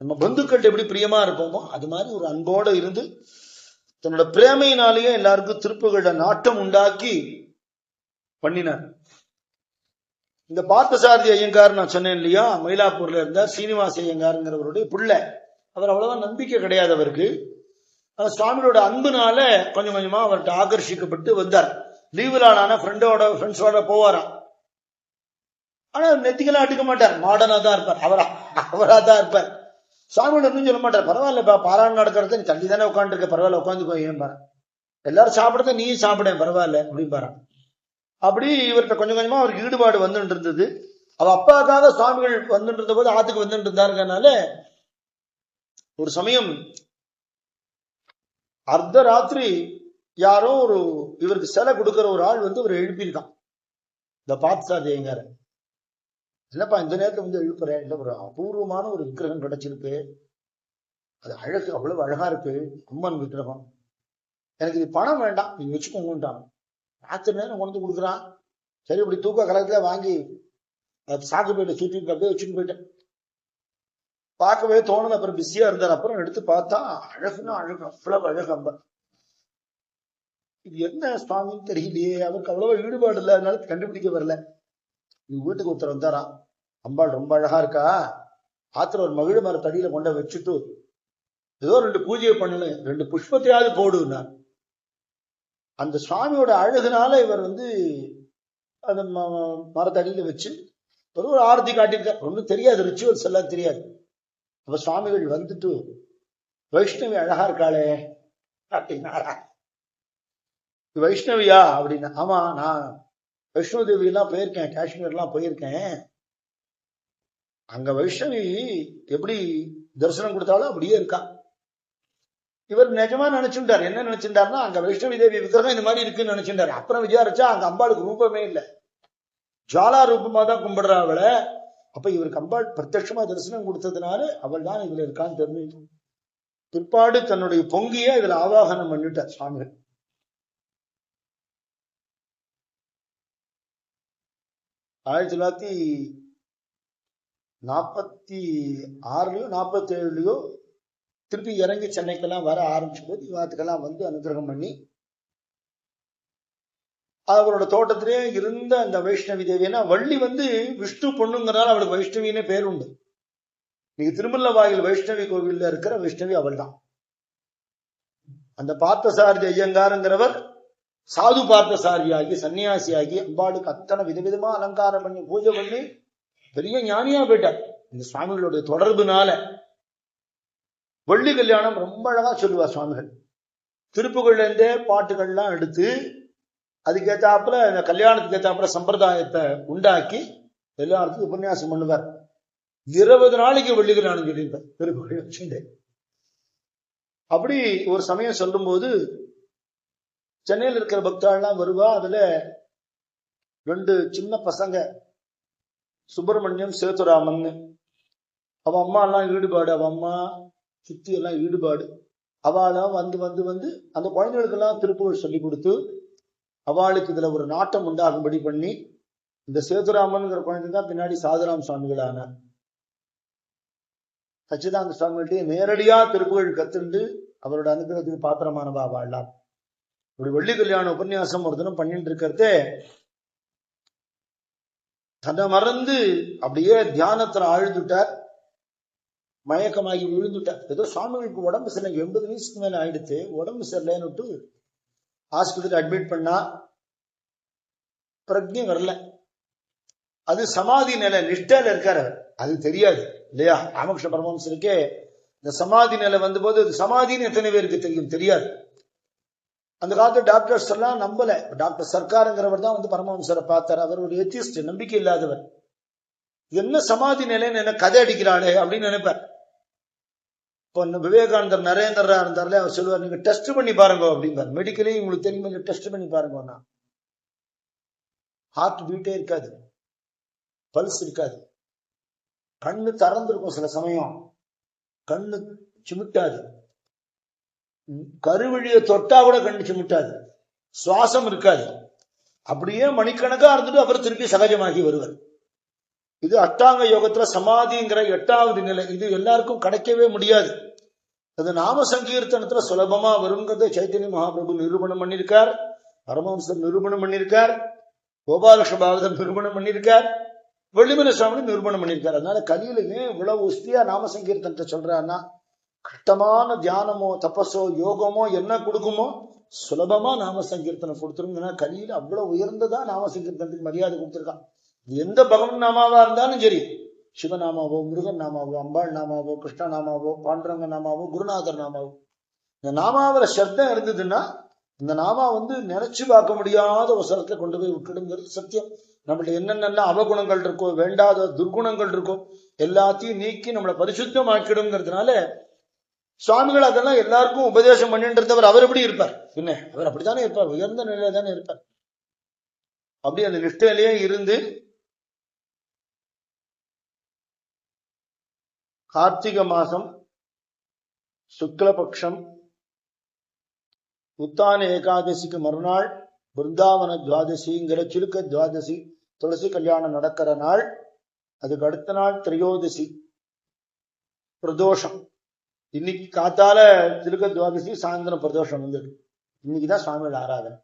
நம்ம பந்துக்கள் எப்படி பிரியமா இருப்போமோ அது மாதிரி ஒரு அன்போட இருந்து தன்னோட பிரேமையினாலேயே எல்லாருக்கும் திருப்புகள நாட்டம் உண்டாக்கி பண்ணினார். இந்த பார்த்தசாரதி ஐயங்கார் நான் சொன்னேன் இல்லையா, மயிலாப்பூர்ல இருந்தார். சீனிவாச ஐயங்காருங்கிறவருடைய பிள்ளை. அவர் அவ்வளவா நம்பிக்கை கிடையாது அவருக்கு. ஆனா சுவாமியோட அன்புனால கொஞ்சம் கொஞ்சமா அவர்கிட்ட ஆகர்ஷிக்கப்பட்டு வந்தார். லீவுலான ஃப்ரெண்ட்ஸோட போவாராம். ஆனா நெத்திக்கெல்லாம் அடிக்க மாட்டார், மாடர்னா தான் இருப்பார். அவரா தான் இருப்பார். சுவாமியோட இன்னும் சொல்ல மாட்டார், பரவாயில்லப்பா பாராயணம் நடக்கிறத நீ தள்ளி தானே உட்காந்து இருக்க, பரவாயில்ல உட்காந்துக்கோ ஏன் பாரு, எல்லாரும் சாப்பிடறத நீ சாப்பிடேன் பரவாயில்ல அப்படின்னு பாரு. அப்படி இவர்கிட்ட கொஞ்சம் கொஞ்சமா அவருக்கு ஈடுபாடு வந்துட்டு இருந்தது. அவ அப்பாக்காக சுவாமிகள் வந்துட்டு இருந்த போது ஆத்துக்கு வந்துட்டு இருந்தாருங்கனால ஒரு சமயம் அர்த்த ராத்திரி யாரோ ஒரு இவருக்கு சிலை கொடுக்கிற ஒரு ஆள் வந்து இவரை எழுப்பியிருக்கான். இந்த பார்த்தசாரதி ஐயங்கார, என்னப்பா இந்த நேரத்துல வந்து எழுப்புறேன், இல்ல ஒரு அபூர்வமான ஒரு விக்கிரகம் கிடைச்சிருக்கு, அது அழகு அவ்வளவு அழகா இருக்கு, அம்மன் விக்கிரகம், எனக்கு இது பணம் வேண்டாம், நீங்க வச்சுக்கோங்கட்டான். ராத்திரி நேரம் கொண்டு கொடுக்குறான். சரி, இப்படி தூக்க கலத்துல வாங்கி சாக்கு போயிட்டு சுற்றிட்டு அப்படியே வச்சுட்டு போயிட்டேன். பார்க்கவே தோணுது. அப்புறம் பிஸியா இருந்தார். அப்புறம் எடுத்து பார்த்தா அழகுன்னா அழகு, அவ்வளவு அழகு அம்பன். இது என்ன சுவாமின்னு தெரியலையே, அவருக்கு அவ்வளவா ஈடுபாடு இல்லை, அதனால கண்டுபிடிக்க வரல. இவங்க வீட்டுக்கு ஒருத்தர் வந்தாரா, அம்பாள் ரொம்ப அழகா இருக்கா, ஆத்திர ஒரு மகிழ மர தடியில கொண்ட வச்சுட்டு ஏதோ 2 பூஜையை பண்ணல, 2 புஷ்பத்தையாவது போடுனா. அந்த சுவாமியோட அழகுனால இவர் வந்து அந்த மரத்தடியில வச்சு ஒரு ஆரத்தி காட்டியிருக்கார். ஒன்றும் தெரியாது, ரிச்சுவல்ஸ் எல்லாம் தெரியாது. அப்ப சுவாமிகள் வந்துட்டு, வைஷ்ணவி அழகா இருக்காளே அப்படின்னாரா. வைஷ்ணவியா அப்படின்னா, ஆமா, நான் வைஷ்ணவ தேவி எல்லாம் போயிருக்கேன், காஷ்மீர் எல்லாம் போயிருக்கேன். அங்க வைஷ்ணவி எப்படி தரிசனம் கொடுத்தாலும் அப்படியே இருக்கா. இவர் நிஜமா நினைச்சுட்டார். என்ன நினைச்சிருந்தாருன்னா, அங்க வைஷ்ணவி தேவி விக்கிரகம் இந்த மாதிரி இருக்குன்னு நினைச்சிருந்தாரு. அப்புறம் விசாரிச்சா அங்க அம்பாளுக்கு ரூபமே இல்லை, ஜாலா ரூபமா தான் கும்பிடுறா அவளை. அப்ப இவருக்கு அம்பாள் பிரத்யட்சமா தரிசனம் கொடுத்ததுனால அவள் தான் இதுல இருக்கான்னு தெரிஞ்சு பிற்பாடு தன்னுடைய பொங்கிய இதுல ஆவாகனம் பண்ணிட்டார் சுவாமிகள். 1946லயோ 47லயோ திருப்பி இறங்கி சென்னைக்கெல்லாம் வர ஆரம்பிச்ச போது இவாத்துக்கெல்லாம் வந்து அனுகிரகம் பண்ணி, அவரோட தோட்டத்திலே இருந்த அந்த வைஷ்ணவி தேவினா, வள்ளி வந்து விஷ்ணு பொண்ணுங்கிறதால அவளுக்கு வைஷ்ணவினே பேர் உண்டு. நீங்க திருமல்லவாயில் வைஷ்ணவி கோவில்ல இருக்கிற வைஷ்ணவி அவள் தான். அந்த பார்த்தசாரதி ஐயங்காருங்கிறவர் சாது பார்த்தசாரியாகி சன்னியாசியாகி அம்பாளுக்கு அத்தனை விதவிதமா அலங்காரம் பண்ணி பூஜை பண்ணி பெரிய ஞானியா போயிட்டார். இந்த சுவாமிகளுடைய தொடர்புனால வள்ளி கல்யாணம் ரொம்ப அழகா சொல்லுவார் சுவாமிகள். திருப்புகள்ல இருந்தே பாட்டுகள்லாம் எடுத்து அதுக்கேத்தாப்புல இந்த கல்யாணத்துக்கு ஏத்தாப்புல சம்பிரதாயத்தை உண்டாக்கி எல்லாருக்கும் உபன்யாசம் பண்ணுவார். 20 நாளைக்கு வள்ளி கல்யாணம் சொல்லியிருப்பார் திருப்புகழ் வச்சுட்டு. அப்படி ஒரு சமயம் சொல்லும் போது சென்னையில் இருக்கிற பக்தாள்லாம் வருவா. அதுல 2 சின்ன பசங்க, சுப்பிரமணியம் சேதுராமன், அவ அம்மா எல்லாம் ஈடுபாடு, அவ அம்மா சுத்தி எல்லாம் ஈடுபாடு. அவளாம் வந்து வந்து வந்து அந்த குழந்தைகளுக்கெல்லாம் திருப்புகழ் சொல்லி கொடுத்து அவளுக்கு இதுல ஒரு நாட்டம் உண்டாகும்படி பண்ணி, இந்த சேதுராமன்கிற குழந்தை தான் பின்னாடி சாதுராம் சுவாமிகள் ஆனார். சச்சிதானந்த சுவாமிகிட்டே நேரடியா திருப்புகழ் கத்துண்டு அவரோட அனுகிரகத்துக்கு பாத்திரமானவா வாழலாம். இப்படி வள்ளி கல்யாண உபன்யாசம் ஒரு தினம் பண்ணிட்டு இருக்கிறதே தன்னை மறந்து அப்படியே தியானத்துல ஆழ்ந்துட்டார். மயக்கமாகி விழுந்துட்டார். ஏதோ சுவாமிகளுக்கு உடம்பு சரியில்லை, 80 வயசுக்கு மேல ஆயிடுத்து, உடம்பு சரியில்லைன்னு ஆஸ்பத்திரி அட்மிட் பண்ணா. பிரக்ஞை வரல. அது சமாதி நிலை, நிஷ்டையில இருக்காரு, அது தெரியாது இல்லையா. ராமகிருஷ்ண பரமஹம்சருக்கே இந்த சமாதி நிலை வந்த போது அது சமாதின்னு எத்தனை பேருக்கு தெரியும், தெரியாது. அந்த காலத்து டாக்டர்ஸ் எல்லாம் நம்பல. டாக்டர் சர்க்காருங்கிறவர் தான் வந்து பரமஹம்சரை பார்த்தார். அவர் ஒரு எத்திஸ்ட், நம்பிக்கை இல்லாதவர். என்ன சமாதி நிலைன்னு என்ன கதை அடிக்கிறாளே அப்படின்னு நினைப்பார். இப்போ விவேகானந்தர் நரேந்திரா இருந்தார்ல, அவர் சொல்லுவார், நீங்க டெஸ்ட் பண்ணி பாருங்க அப்படிங்கிறார். மெடிக்கலி உங்களுக்கு தெரியுமா, டெஸ்ட் பண்ணி பாருங்கன்னா ஹார்ட் பீட்டே இருக்காது, பல்ஸ் இருக்காது, கண்ணு திறந்திருக்கும், சில சமயம் கண்ணு சிமிட்டாது, கருவழியை தொட்டா கூட கண்ணு சிமிட்டாது, சுவாசம் இருக்காது. அப்படியே மணிக்கணக்கா இருந்துட்டு அப்புறம் திருப்பி சகஜமாகி வருவார். இது அஷ்டாங்க யோகத்துல சமாதிங்கிற 8வது நிலை. இது எல்லாருக்கும் கிடைக்கவே முடியாது. அது நாம சங்கீர்த்தனத்துல சுலபமா வருங்கிறத சைத்தன்ய மகாபிரபு நிரூபணம் பண்ணியிருக்கார், பரமஹம்சர் நிரூபணம் பண்ணியிருக்கார், கோபாலகிருஷ்ண பாகவதர் நிரூபணம் பண்ணியிருக்கார், வெள்ளிமலை சுவாமி நிரூபணம் பண்ணியிருக்கார். அதனால கலியிலுமே இவ்வளவு உஸ்தியா நாம சங்கீர்த்தனத்தை சொல்றான்னா, கஷ்டமான தியானமோ தபஸோ யோகமோ என்ன கொடுக்குமோ சுலபமா நாம சங்கீர்த்தனம் கொடுத்துருங்க. கலியில அவ்வளவு உயர்ந்ததா நாம சங்கீர்த்தனத்துக்கு மரியாதை கொடுத்துருக்கான். எந்த பகவன் நாமாவா இருந்தாலும் சரி, சிவநாமாவோ முருகன் நாமாவோ அம்பாள் நாமாவோ கிருஷ்ண நாமாவோ பாண்டரங்க நாமாவோ குருநாதர் நாமாவோ, இந்த நாமாவில சப்தம் இருந்ததுன்னா இந்த நாமா வந்து நினைச்சு பார்க்க முடியாத ஒரு சரத்தை கொண்டு போய் விட்டுடுங்கிறது சத்தியம். நம்மள்ட்ட என்னென்ன அவகுணங்கள் இருக்கோ, வேண்டாத துர்குணங்கள் இருக்கோ, எல்லாத்தையும் நீக்கி நம்மளை பரிசுத்தமாக்கிடுங்கிறதுனால சுவாமிகள் அதெல்லாம் எல்லாருக்கும் உபதேசம் பண்ணிட்டு இருந்தவர். அவர் எப்படி இருப்பார்? பின்ன அவர் அப்படித்தானே இருப்பார், உயர்ந்த நிலையில தானே இருப்பார். அப்படி அந்த நிஷ்டையிலேயே இருந்து கார்த்திகை மாசம் சுக்லபக்ஷம் உத்தான ஏகாதசிக்கு மறுநாள் பிருந்தாவன துவாதசிங்கிற சிலுக்க துவாதசி துளசி கல்யாணம் நடக்கிற நாள். அதுக்கு அடுத்த நாள் திரையோதசி பிரதோஷம். இன்னைக்கு காத்தால சிலுக்க துவாதசி, சாயந்தரம் பிரதோஷம் வந்துருக்கு. இன்னைக்குதான் சுவாமிகள் ஆராதனை.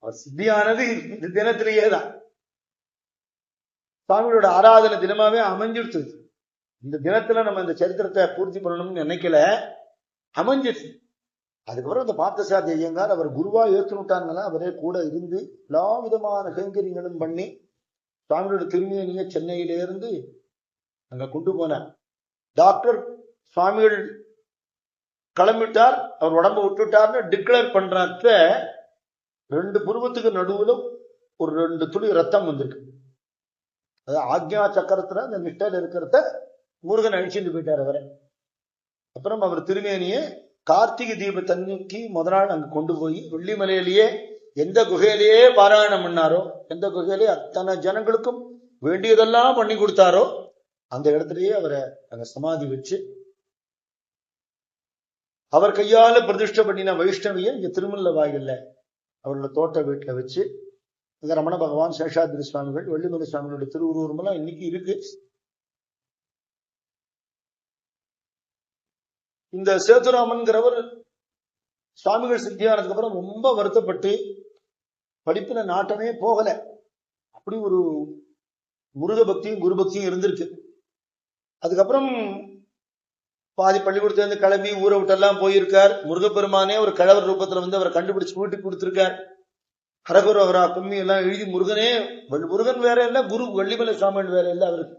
அவர் சித்தியானது இந்த தினத்திலேயே தான். சுவாமிகளோட ஆராதனை தினமாவே அமைஞ்சிடுச்சு. இந்த தினத்துல நம்ம இந்த சரித்திரத்தை பூர்த்தி பண்ணணும்னு நினைக்கல, அமைஞ்சிடுச்சு. அதுக்கப்புறம் அந்த பார்த்தசாரதி ஐயங்கார் அவர் குருவா ஏற்றுனுட்டாங்கன்னா அவரே கூட இருந்து எல்லா விதமான கைங்கரியங்களும் பண்ணி சுவாமியோட திருமேனிய சென்னையிலிருந்து அங்க கொண்டு போனார். டாக்டர் சுவாமிகள் கிளம்பிட்டார், அவர் உடம்பு விட்டுட்டார்னு டிக்ளேர் பண்றப்ப 2 புருவத்துக்கு நடுவுல ஒரு 2 துளி ரத்தம் வந்திருக்கு. அது ஆக்ஞா சக்கரத்துல அந்த மிட்டல் இருக்கிறத முருகன் அழிச்சுட்டு போயிட்டார் அவரை. அப்புறம் அவர் திருமேனிய கார்த்திகை தீபத்தன்னைக்கு முத நாள் அங்க கொண்டு போய் வெள்ளிமலையிலேயே எந்த குகையிலேயே பாராயணம் பண்ணாரோ, எந்த குகையிலேயே அத்தனை ஜனங்களுக்கும் வேண்டியதெல்லாம் பண்ணி கொடுத்தாரோ அந்த இடத்துலயே அவரை அங்க சமாதி வச்சு அவர் கையால பிரதிஷ்டை பண்ணின வைஷ்ணவியை இங்க திருமல்ல வாயில்ல அவரோட தோட்ட வீட்டுல வச்சு இங்க ரமண பகவான், சேஷாதிரி சுவாமிகள், வெள்ளிமலை சுவாமிகளுடைய திருவுருவமெல்லாம் இன்னைக்கு இருக்கு. இந்த சேதுராமன்கிறவர் சுவாமிகள் சித்தியானதுக்கு அப்புறம் ரொம்ப வருத்தப்பட்டு படிப்புல நாட்டமே போகல. அப்படி ஒரு முருக பக்தியும் குரு பக்தியும் இருந்திருக்கு. அதுக்கப்புறம் பாதி பள்ளிக்கூடத்திலிருந்து கிளம்பி ஊரை விட்டெல்லாம் போயிருக்கார். முருகப்பெருமானே ஒரு கிழவர் ரூபத்துல வந்து அவரை கண்டுபிடிச்சு வீட்டுக்கு கொடுத்திருக்கார். ஹரகுரவரா கும்மி எல்லாம் எழுதி முருகனே, முருகன் வேற இல்ல, குரு வெள்ளிமலை சுவாமிகள் வேற இல்ல, அவருக்கு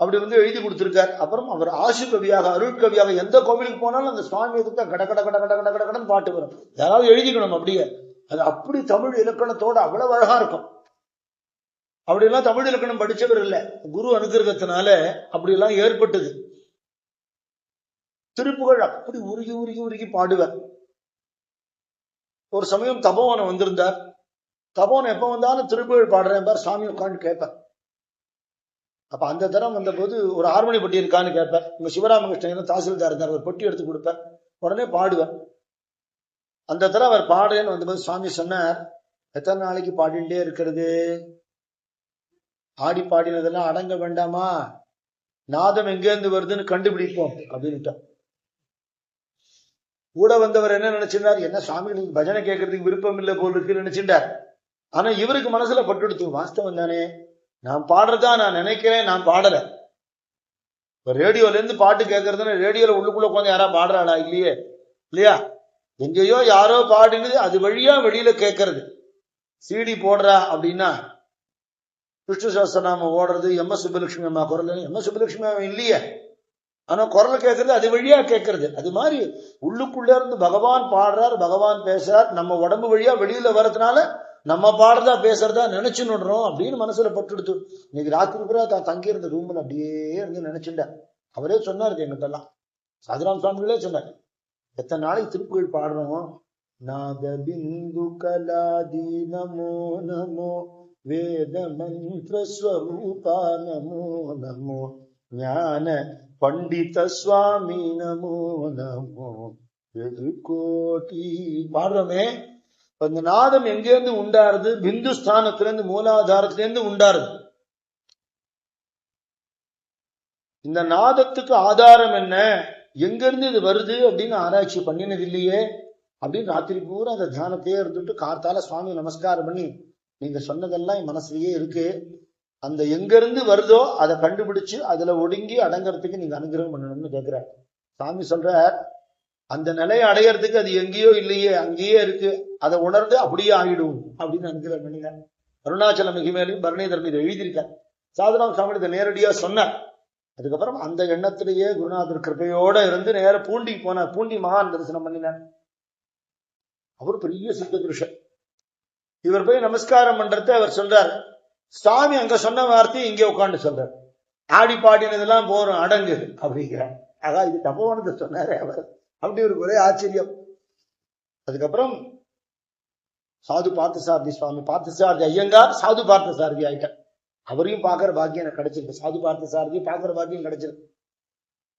அப்படி வந்து எழுதி கொடுத்திருக்கார். அப்புறம் அவர் ஆசு கவியாக, அருள் கவியாக எந்த கோவிலுக்கு போனாலும் அந்த சுவாமி எதுக்கு கட கட கட கட கட கடன்னு பாட்டு வரும். யாராவது எழுதிக்கணும் அப்படியே. அது அப்படி தமிழ் இலக்கணத்தோட அவ்வளவு அழகா இருக்கும். அப்படியெல்லாம் தமிழ் இலக்கணம் படிச்சவர் இல்லை, குரு அனுகிரகத்தினால அப்படியெல்லாம் ஏற்பட்டது. திருப்புகழ் அப்படி உருகி உருகி உருகி பாடுவார். ஒரு சமயம் தபோவனம் வந்திருந்தார். தபோவனம் எப்ப வந்தாலும் திருப்புகழ் பாடுறேன் பார், சாமி உட்காந்து கேட்பார். அப்ப அந்த தரம் வந்த போது ஒரு ஹார்மோனி பெட்டி இருக்கான்னு கேட்பார். உங்க சிவராமகிருஷ்ணன் தாசில்தார் இருந்தார், ஒரு பொட்டி எடுத்து கொடுப்பார், உடனே பாடுவார். அந்த தரம் அவர் பாடுறேன்னு வந்தபோது சுவாமி சொன்னார், எத்தனை நாளைக்கு பாடிண்டே இருக்கிறது, ஆடி பாடினதெல்லாம் அடங்க வேண்டாமா, நாதம் எங்கேருந்து வருதுன்னு கண்டுபிடிப்போம் அப்படின்ட்டார். கூட வந்தவர் என்ன நினைச்சிருந்தார், என்ன சுவாமிகளுக்கு பஜனை கேட்கறதுக்கு விருப்பம் இல்லை போல் இருக்குன்னு நினைச்சிட்டார். ஆனா இவருக்கு மனசுல பட்டுடுத்து, வாஸ்தவம் தானே, நான் பாடுறதா நான் நினைக்கிறேன், நான் பாடல. இப்ப ரேடியோல இருந்து பாட்டு கேட்கறதுன்னா ரேடியோல உள்ளுக்குள்ள உட்காந்து யாரா பாடுறாளா? இல்லையே, இல்லையா? எங்கேயோ யாரோ பாடினது அது வழியா வெளியில கேட்கறது. சிடி போடுறா அப்படின்னா விஷ்ணு சஹஸ்ரநாமம் ஓடுறது, எம்.எஸ். சுப்புலட்சுமி அம்மா குரல், எம்.எஸ். சுப்புலட்சுமி அம்மா இல்லையே, ஆனா குரல் கேட்கறது அது வழியா கேட்கறது. அது மாதிரி உள்ளுக்குள்ள இருந்து பகவான் பாடுறார், பகவான் பேசுறார், நம்ம உடம்பு வழியா வெளியில வர்றதுனால நம்ம பாடுறதா பேசுறதா நினைச்சு நடுறோம் அப்படின்னு மனசுல பட்டுடுத்து. இன்னைக்கு ராத்திரி பூரா தங்கி இருந்த ரூம்ல அப்படியே இருந்து நினைச்சுட்டார். அவரே சொன்னாரு எங்கிட்டெல்லாம், சாதுராம் சுவாமிகளே சொன்னார், எத்தனை நாளைக்கு திருப்புகழ் பாடுறோம், நாத பிந்து கலாதி நமோ நமோ வேத மந்திர ஸ்வரூபா நமோ நமோ ஞான பண்டித சுவாமி நமோ நமோ கோட்டி பாடுறோமே. இந்த நாதம் எங்கேருந்து உண்டாருது? பிந்து ஸ்தானத்திலிருந்து, மூலாதாரத்திலிருந்து உண்டாருது. இந்த நாதத்துக்கு ஆதாரம் என்ன, எங்கிருந்து இது வருது அப்படின்னு ஆராய்ச்சி பண்ணினது இல்லையே அப்படின்னு ராத்திரி பூரா அந்த தியானத்தையே இருந்துட்டு காத்தால சுவாமி நமஸ்காரம் பண்ணி, நீங்க சொன்னதெல்லாம் என் மனசுலயே இருக்கு, அந்த எங்கிருந்து வருதோ அதை கண்டுபிடிச்சு அதுல ஒடுங்கி அடங்கறதுக்கு நீங்க அனுகிரகம் பண்ணணும்னு கேட்கிற. சாமி சொல்ற, அந்த நிலையை அடையறதுக்கு அது எங்கேயோ இல்லையே, அங்கேயே இருக்கு, அதை உணர்ந்து அப்படியே ஆகிடும் அப்படின்னு அனுகிரகம் பண்ணினார். அருணாச்சல மிகிமேலையும் பரணிதரன் இதை எழுதியிருக்கார். சாதுராம் சுவாமி இதை நேரடியா சொன்னார். அதுக்கப்புறம் அந்த எண்ணத்திலேயே குருநாதர் கிருப்பையோட இருந்து நேர பூண்டிக்கு போனார். பூண்டி மகான் தரிசனம் பண்ணினார். அவர் பெரிய சித்த புருஷர். இவர் போய் நமஸ்காரம் பண்றத அவர் சொல்றார், சாமி அங்க சொன்ன வார்த்தையை இங்கே உட்காந்து சொல்றார், ஆடி பாடினதெல்லாம் போறோம் அடங்கு அப்படிங்கிறார். ஆகா இது தப்போவனத்தை சொன்னாரே அவர், அப்படி ஒரு ஒரே ஆச்சரியம். அதுக்கப்புறம் சாது பார்த்தசாரதி சுவாமி, பார்த்தசாரதி ஐயங்கார் சாது பார்த்தசாரதி ஆயிட்டார். அவரையும் பார்க்கிற பாக்கியம் எனக்கு கிடைச்சிருக்கு, சாது பார்த்தசாரதியும் பார்க்கிற பாக்கியம் கிடைச்சிருக்கு.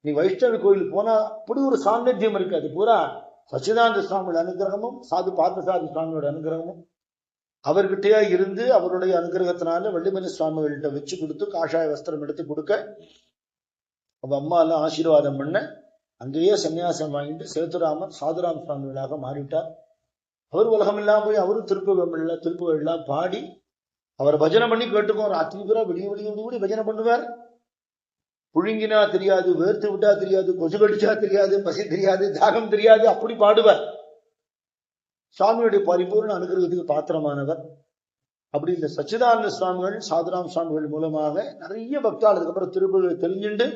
நீ வைஷ்ணவி கோயில் போனா அப்படி ஒரு சாநித்தியம் இருக்கு. அது பூரா சச்சிதானந்த சுவாமியோட அனுகிரகமும் சாது பார்த்தசாரதி சுவாமியோட அனுகிரகமும் அவர்கிட்டயே இருந்து அவருடைய அனுகிரகத்தினால வள்ளிமலை சுவாமிகள்கிட்ட வச்சு கொடுத்து காஷாய வஸ்திரம் எடுத்து கொடுக்க அவ அம்மா எல்லாம் ஆசீர்வாதம் பண்ண அங்கேயே சன்னியாசம் வாங்கிட்டு சேத்துராமன் சாதுராம் சுவாமிகளாக மாறிட்டார். அவர் உலகமெல்லாம் போய் அவரும் திருப்புகள்லாம் பாடி அவர் பஜனை பண்ணி கேட்டுக்கோ. ராத்திரி பூரா விடிய விடிய பஜனை பண்ணுவார். புழுங்கினா தெரியாது, வேர்த்து விட்டா தெரியாது, கொசு கடிச்சா தெரியாது, பசி தெரியாது, தாகம் தெரியாது, அப்படி பாடுவார். சுவாமியுடைய பரிபூர்ண அனுகிரகத்துக்கு பாத்திரமானவர். அப்படி இந்த சச்சிதானந்த சுவாமிகள் சாதுராம் சுவாமிகள் மூலமாக நிறைய பக்தாள். அதுக்கப்புறம் திருப்பதி தெரிஞ்சுண்டு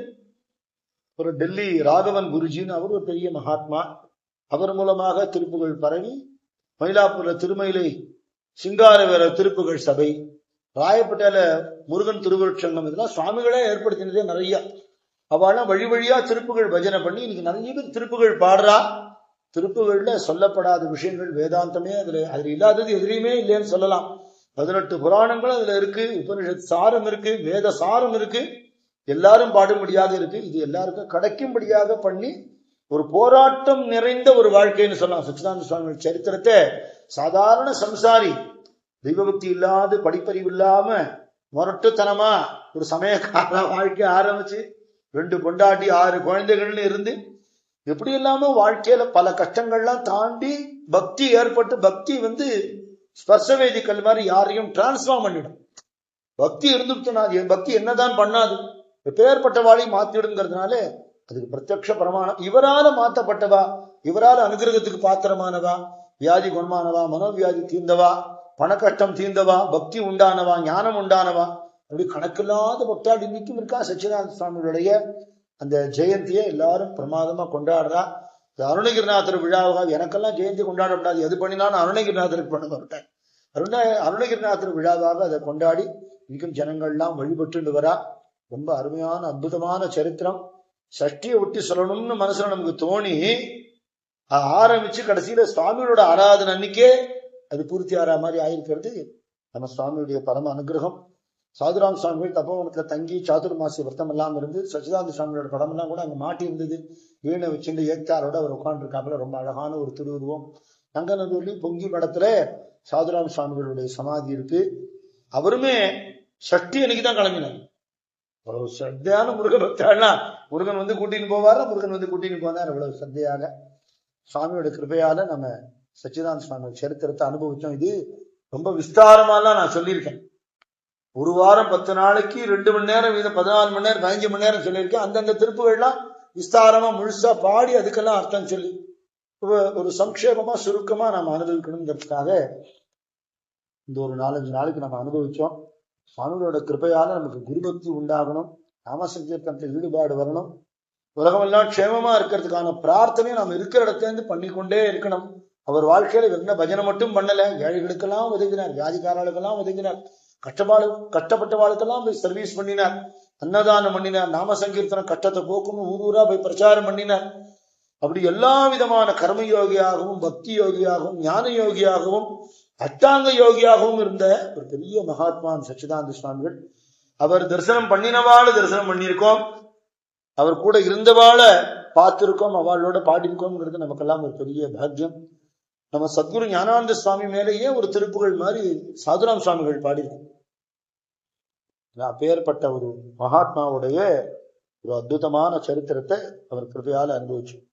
ஒரு டெல்லி ராகவன் குருஜின்னு அவர் ஒரு பெரிய மகாத்மா, அவர் மூலமாக திருப்புகள் பரவி மயிலாப்பூர்ல திருமயிலை சிங்காரவேர திருப்புகள் சபை, ராயப்பேட்டையில முருகன் திருவருட்சங்கம், இதெல்லாம் சுவாமிகளே ஏற்படுத்தினதே நிறைய. அவெல்லாம் வழி வழியா திருப்புகள் பஜனை பண்ணி இன்னைக்கு நிறைய பேர் திருப்புகள் பாடுறா. திருப்புகள்ல சொல்லப்படாத விஷயங்கள் வேதாந்தமே அதுல இல்லாதது எதிரையுமே இல்லைன்னு சொல்லலாம். 18 புராணங்களும் அதுல இருக்கு, உபனிஷத் சாரம் இருக்கு, வேத சாரம் இருக்கு, எல்லாரும் பாடும்படியாக இருக்கு. இது எல்லாருக்கும் கிடைக்கும்படியாக பண்ணி ஒரு போராட்டம் நிறைந்த ஒரு வாழ்க்கைன்னு சொல்லலாம். சச்சிதானந்த சுவாமி சரித்திரத்தை சாதாரண சம்சாரி தெய்வபக்தி இல்லாத படிப்பறிவு இல்லாம முரட்டுத்தனமா ஒரு சமயக்கார வாழ்க்கை ஆரம்பிச்சு 2 பொண்டாட்டி 6 குழந்தைகள்னு இருந்து எப்படி இல்லாம வாழ்க்கையில பல கஷ்டங்கள்லாம் தாண்டி பக்தி ஏற்பட்டு, பக்தி ஸ்பர்சவேதி கல் மாதிரி யாரையும் டிரான்ஸ்ஃபார்ம் பண்ணிடும். பக்தி இருந்துட்டுனா பக்தி என்னதான் பண்ணாது, எப்பேற்பட்ட வாழையும் மாத்திடுங்கிறதுனால அதுக்கு பிரத்யக்ஷ பிரமாணம். இவரால மாத்தப்பட்டவா, இவரால அனுகிரகத்துக்கு பாத்திரமானவா, வியாதி குணமானவா, மனோவியாதி தீர்ந்தவா, பண கஷ்டம் தீர்ந்தவா, பக்தி உண்டானவா, ஞானம் உண்டானவா, அப்படி கணக்கில்லாத பக்தாள் இன்னைக்கும் இருக்கா. சச்சிதானந்த சுவாமிகளுடைய அந்த ஜெயந்தியை எல்லாரும் பிரமாதமா கொண்டாடுறா. அருணகிரிநாதர் விழாவாக எனக்கெல்லாம் ஜெயந்தி கொண்டாடப்படாது, எது பண்ணினாலும் அருணகிரிநாதருக்கு பண்ண மாட்டேன். அருணகிரிநாதர் விழாவாக அதை கொண்டாடி இன்னைக்கும் ஜனங்கள்லாம் வழிபட்டு வரா. ரொம்ப அருமையான அற்புதமான சரித்திரம். சஷ்டியை ஒட்டி சொல்லணும்னு மனசுல நமக்கு தோணி ஆரம்பிச்சு கடைசியில சுவாமியோட ஆராதனை அன்னைக்கே அது பூர்த்தி ஆறா மாதிரி ஆயிருக்கிறது நம்ம சுவாமியுடைய பரம அனுகிரகம். சாதுராம் சுவாமிகள் தப்போவனத்துல தங்கி சாதுர்மாசி விரதம் எல்லாம் இருந்து சச்சிதானந்த சுவாமியோட படம் எல்லாம் கூட அங்க மாட்டி இருந்தது. வீணை வச்சுட்டு ஏக்தாரோட அவர் உட்காந்துருக்காப்புல ரொம்ப அழகான ஒரு திருவுருவம். நங்கநல்லூர்லயும் பொங்கி மடத்துல சாதுராம் சுவாமிகளுடைய சமாதி இருக்கு. அவருமே சஷ்டி அன்னைக்குதான் கிளம்பினார். அவ்வளவு சத்தையான முருக பக்தாள்னா முருகன் கூட்டின்னு போவாரா, முருகன் கூட்டின்னு போனார். அவ்வளவு சத்தையாக சுவாமியோட கிருபையால நம்ம சச்சிதானந்த சுவாமி சரித்திரத்தை அனுபவிச்சோம். இது ரொம்ப விஸ்தாரமாலாம் நான் சொல்லியிருக்கேன். ஒரு வாரம் 10 நாளைக்கு 2 மணி நேரம் வீதம் 14 மணி நேரம் 15 மணி நேரம் சொல்லியிருக்கேன். அந்தந்த திருப்புகள்லாம் விஸ்தாரமா முழுசா பாடி அதுக்கெல்லாம் அர்த்தம் சொல்லி ஒரு சங்கேபமா சுருக்கமா நம்ம அனுபவிக்கணுங்கிறதுக்காக இந்த ஒரு 4-5 நாளைக்கு நம்ம அனுபவிச்சோம். சுவாமிகளோட கிருபையால நமக்கு குருபக்தி உண்டாகணும், நாம சங்கீர்த்தனத்தில் ஈடுபாடு வரணும், உலகமெல்லாம் க்ஷேமமா இருக்கிறதுக்கான பிரார்த்தனையை நம்ம இருக்கிற இடத்துல இருந்து பண்ணிக்கொண்டே இருக்கணும். அவர் வாழ்க்கையில என்ன பஜனை மட்டும் பண்ணல, ஏழைகளுக்கெல்லாம் உதவினார், வியாதிக்காரர்களுக்கெல்லாம் உதவினார், கஷ்டப்பட்ட வாழ்க்கெல்லாம் போய் சர்வீஸ் பண்ணினார், அன்னதானம் பண்ணினார், நாம சங்கீர்த்தனம் கஷ்டத்தை போக்கும்னு ஊரூரா போய் பிரச்சாரம் பண்ணினார். அப்படி எல்லா விதமான கர்ம யோகியாகவும் பக்தி யோகியாகவும் ஞான யோகியாகவும் அஷ்டாங்க யோகியாகவும் இருந்த ஒரு பெரிய மகாத்மான் சச்சிதானந்த சுவாமிகள். அவர் தரிசனம் பண்ணினவாழ தரிசனம் பண்ணியிருக்கோம், அவர் கூட இருந்தவாழ பார்த்திருக்கோம், அவளோட பாடியிருக்கோம்ங்கிறது நமக்கெல்லாம் ஒரு பெரிய பாக்கியம். நம்ம சத்குரு ஞானானந்த சுவாமி மேலேயே ஒரு திருப்புகள் மாதிரி சாதுராம் சுவாமிகள் பாடியிருக்கோம். அப்பேற்பட்ட ஒரு மகாத்மாவுடைய ஒரு அற்புதமான சரித்திரத்தை அவர் கிருபையால அனுபவிச்சோம்.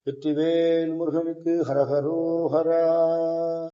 வெற்றிவேல் முருகனுக்கு ஹரஹரோ ஹரா.